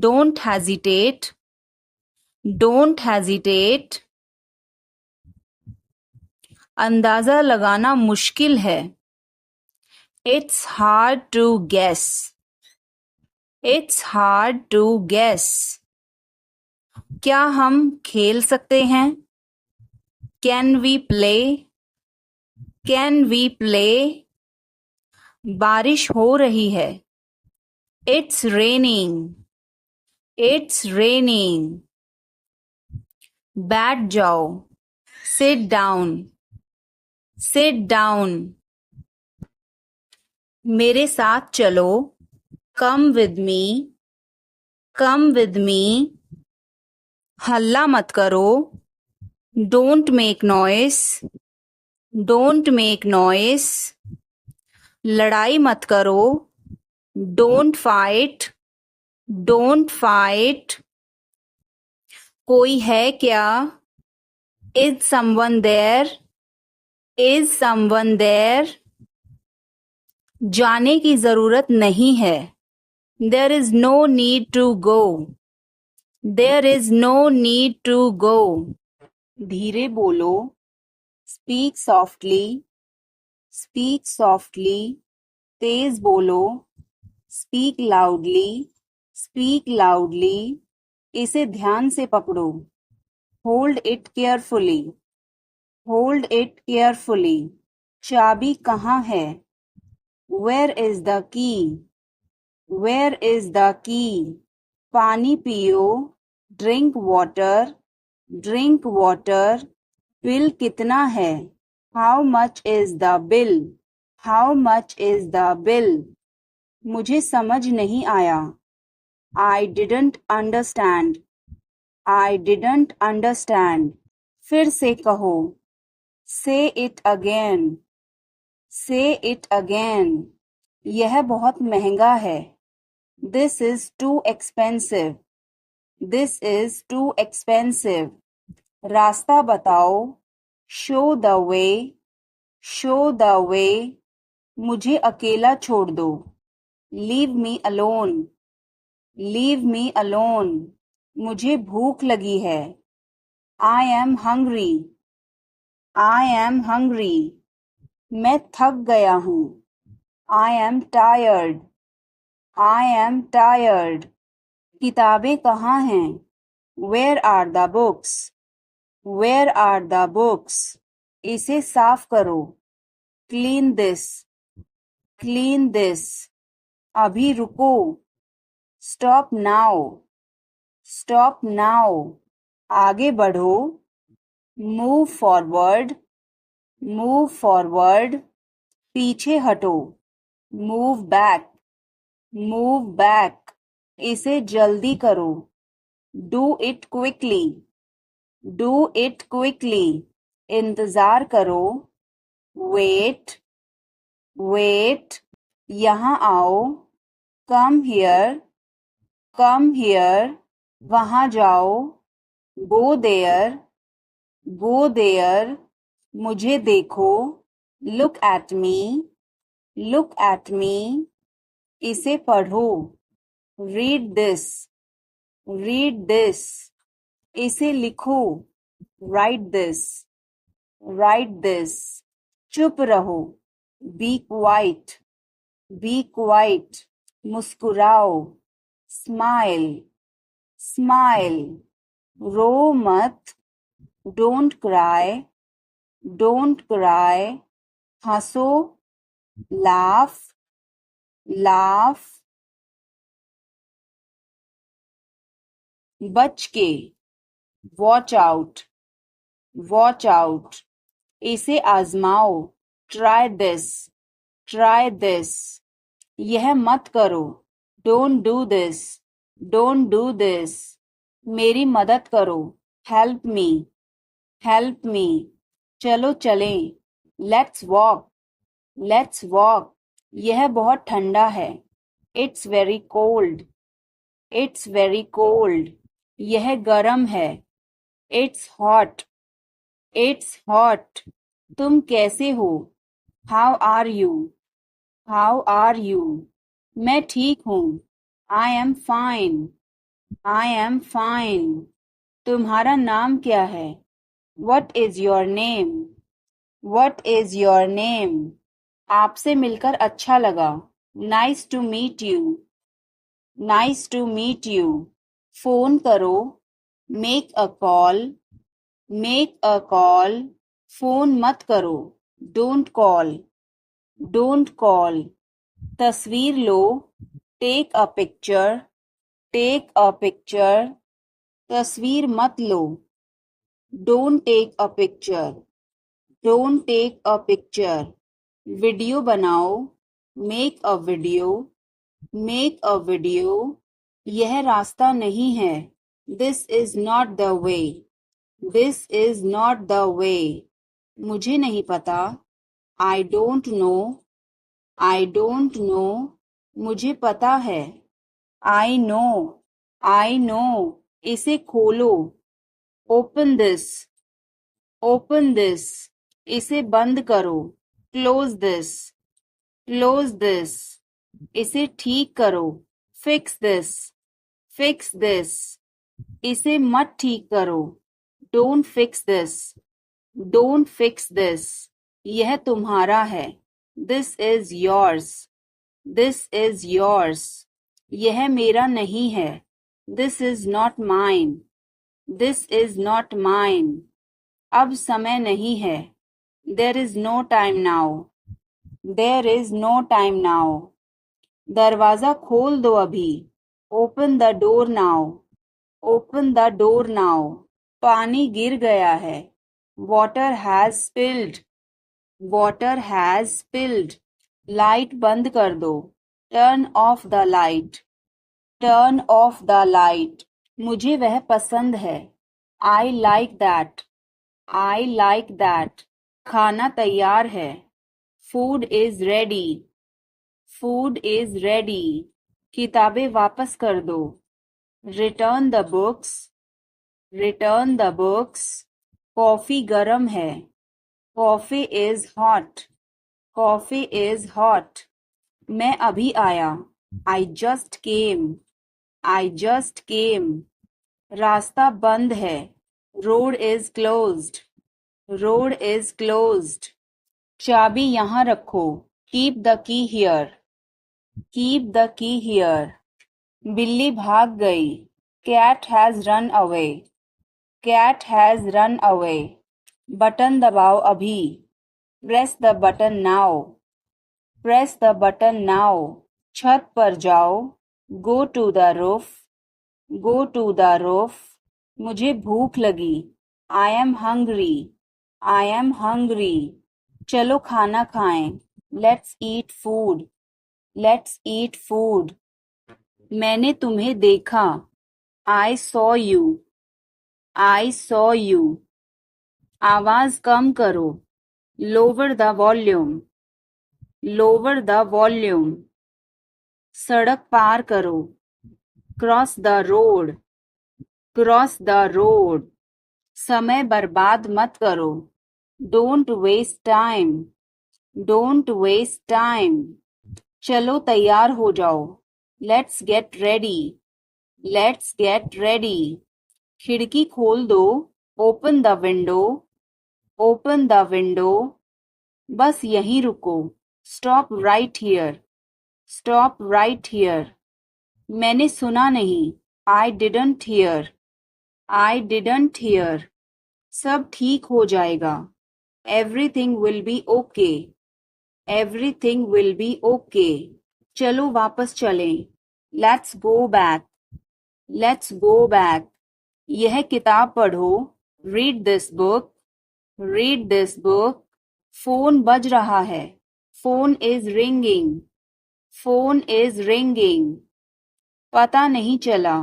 Don't hesitate. Don't hesitate. अंदाजा लगाना मुश्किल है। It's hard to guess. It's hard to guess. क्या हम खेल सकते हैं? Can we play? Can we play? बारिश हो रही है। It's raining. It's raining. बैठ जाओ। Sit down. Sit down. मेरे साथ चलो। Come with me. Come with me. हल्ला मत करो। Don't make noise. Don't make noise. लड़ाई मत करो, डोंट फाइट, डोंट फाइट। कोई है क्या, is someone there, is someone there. जाने की जरूरत नहीं है, there is no need to go, there is no need to go. धीरे बोलो, स्पीक सॉफ्टली, स्पीक सॉफ्टली। तेज बोलो, स्पीक लाउडली, स्पीक लाउडली। इसे ध्यान से पकड़ो, hold it carefully, hold it carefully. चाबी कहाँ है, where is the key, where is the key. पानी पियो, ड्रिंक वाटर, ड्रिंक वाटर। बिल कितना है, how much is the bill, how much is the bill. मुझे समझ नहीं आया, I didn't understand, I didn't understand. फिर से कहो, से इट अगेन, से इट अगेन। यह बहुत महंगा है, this is too expensive, this is too expensive. रास्ता बताओ, show the way, show the way. मुझे अकेला छोड़ दो, leave me alone, leave me alone. मुझे भूख लगी है, I am hungry, I am hungry. मैं थक गया हूँ, I am tired, I am tired. किताबें कहाँ हैं, where are the books, where are the books. इसे साफ करो, क्लीन दिस, क्लीन दिस। अभी रुको, स्टॉप नाउ, स्टॉप नाउ। आगे बढ़ो, मूव फॉरवर्ड, मूव फॉरवर्ड। पीछे हटो, मूव बैक, मूव बैक। इसे जल्दी करो, do it quickly, do it quickly. इंतजार करो, वेट, वेट। यहाँ आओ, कम हियर, कम हियर। वहाँ जाओ, गो देयर, गो देयर। मुझे देखो, look at me, look at me. इसे पढ़ो, रीड दिस, रीड दिस। इसे लिखो, राइट दिस, राइट दिस। चुप रहो, बी क्वाइट, बी क्वाइट। मुस्कुराओ, स्माइल, स्माइल। रो मत, डोंट क्राई, डोंट क्राई। हंसो, लाफ, लाफ। बच के, वॉच आउट, वॉच आउट। इसे आजमाओ, ट्राई दिस, ट्राई दिस। यह मत करो, don't do this, don't do this. मेरी मदद करो, हेल्प मी, हेल्प मी। चलो चलें, लेट्स वॉक, लेट्स वॉक। यह बहुत ठंडा है, it's very cold, it's very cold. यह गर्म है, इट्स हॉट, इट्स हॉट। तुम कैसे हो, how are you, how are you. मैं ठीक हूँ, I am fine, I am fine. तुम्हारा नाम क्या है, what is your name, what is your name. आपसे मिलकर अच्छा लगा, nice to meet you, nice to meet you. Phone करो, make a call, make a call. Phone मत करो, डोंट कॉल, डोंट कॉल। तस्वीर लो, take a picture, take a picture. तस्वीर मत लो, don't take a picture, don't take a picture. Video बनाओ, make a video, make a video. यह रास्ता नहीं है, this is not the way, this is not the way. मुझे नहीं पता, I don't know, I don't know. मुझे पता है. I know. I know. इसे खोलो. Open this. Open this. इसे बंद करो. Close this. Close this. इसे ठीक करो. Fix this. Fix this. इसे मत ठीक करो. Don't fix this. Don't fix this. यह तुम्हारा है. This is yours. This is yours. यह मेरा नहीं है. This is not mine. This is not mine. अब समय नहीं है. There is no time now. There is no time now. दरवाजा खोल दो अभी. Open the door now. Open the door now. पानी गिर गया है. Water has spilled. Water has spilled. Light बंद कर दो. Turn off the light. Turn off the light. मुझे वह पसंद है. I like that. I like that. खाना तैयार है. Food is ready. Food is ready. किताबें वापस कर दो. Return the books. Return the books. Coffee गरम है. Coffee is hot. Coffee is hot. मैं अभी आया. I just came. I just came. रास्ता बंद है. Road is closed. Road is closed. चाबी यहाँ रखो. Keep the key here. Keep the key here. बिल्ली भाग गई. Cat has run away. Cat has run away. Button दबाओ अभी. Press the button now. Press the button now. छत पर जाओ. Go to the roof. Go to the roof. मुझे भूख लगी. I am hungry. I am hungry. चलो खाना खाएं. Let's eat food. Let's eat food. मैंने तुम्हें देखा. I saw you. I saw you. आवाज कम करो. Lower the volume. Lower the volume. सड़क पार करो. Cross the road. Cross the road. समय बर्बाद मत करो. Don't waste time. Don't waste time. चलो तैयार हो जाओ. Let's get ready. Let's get ready. खिड़की खोल दो. Open the window. Open the window. बस यहीं रुको. Stop right here. Stop right here. मैंने सुना नहीं. I didn't hear. I didn't hear. सब ठीक हो जाएगा. Everything will be okay. Everything will be okay. चलो वापस चलें. Let's go back. Let's go back. यह किताब पढ़ो. Read this book. Read this book. Phone बज रहा है. Phone is ringing. Phone is ringing. पता नहीं चला.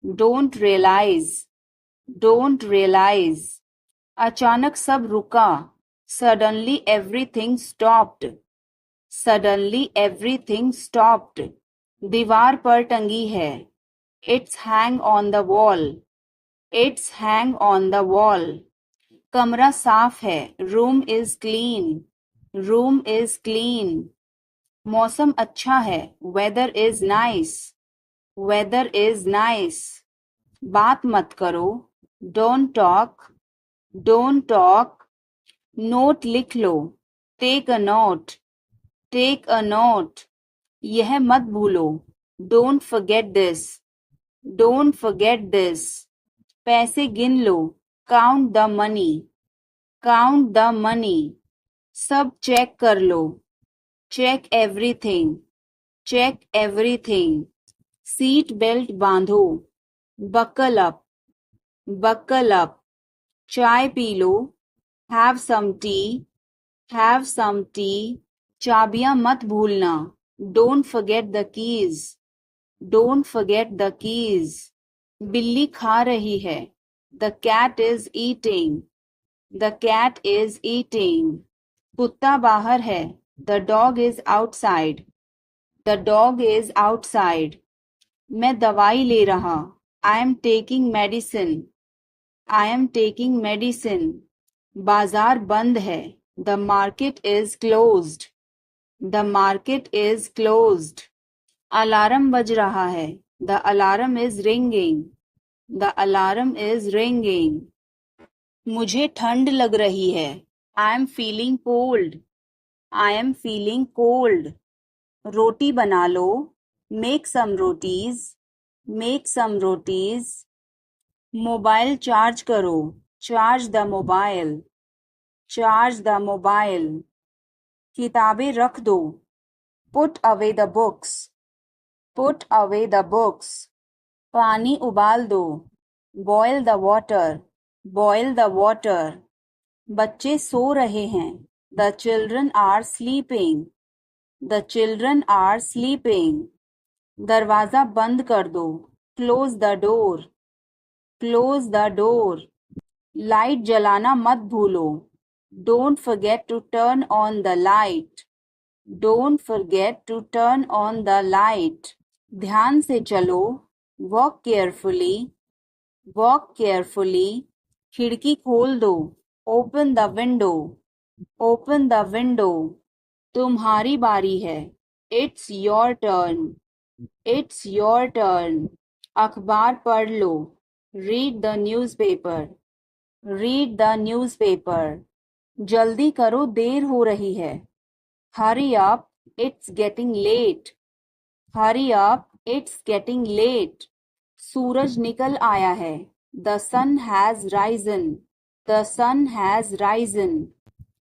Don't realize. Don't realize. अचानक सब रुका. Suddenly everything stopped. Suddenly everything stopped. दीवार पर टंगी है. It's hang on the wall. It's hang on the wall. कमरा साफ है. Room is clean. Room is clean. मौसम अच्छा है. Weather is nice. Weather is nice. बात मत करो. Don't talk. Don't talk. Note लिख लो. Take a note. Take a note. यह मत भूलो. Don't forget this. Don't forget this. पैसे गिन लो. Count the money. Count the money. सब चेक कर लो. Check everything. Check everything. Seat belt बांधो. Buckle up. Buckle up. चाय पी लो. Have some tea. Have some tea. चाबियां मत भूलना. Don't forget the keys. Don't forget the keys. बिल्ली खा रही है. The cat is eating. The cat is eating. कुत्ता बाहर है. The dog is outside. The dog is outside. मैं दवाई ले रहा. I am taking medicine. I am taking medicine. बाजार बंद है. The market is closed. The market is closed. Alarm बज रहा है. The alarm is ringing. The alarm is ringing. मुझे ठंड लग रही है. I am feeling cold. I am feeling cold. रोटी बना लो. Make some rotis. Make some rotis. Mobile charge करो. Charge the mobile. Charge the mobile. किताबें रख दो. Put away the books. Put away the books. पानी उबाल दो. Boil the water. Boil the water. बच्चे सो रहे हैं. The children are sleeping. The children are sleeping. दरवाजा बंद कर दो. Close the door. Close the door. Light जलाना मत भूलो. Don't forget to turn on the light. Don't forget to turn on the light. ध्यान से चलो. Walk carefully. Walk carefully. खिड़की खोल दो. Open the window. Open the window. तुम्हारी बारी है. It's your turn. It's your turn. अखबार पढ़ लो. Read the newspaper. Read the newspaper. जल्दी करो, देर हो रही है. Hurry up, it's getting late. Hurry up, it's getting late. सूरज निकल आया है. The sun has risen. The sun has risen.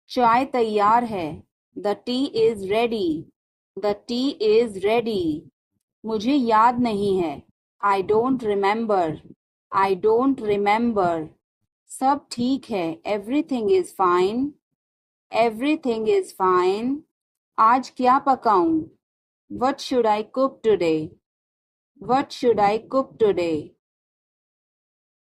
चाय तैयार है. The tea is ready. The tea is ready. मुझे याद नहीं है. I don't remember. I don't remember. सब ठीक है. Everything is fine. Everything is fine. आज क्या पकाऊं? What should I cook today? What should I cook today?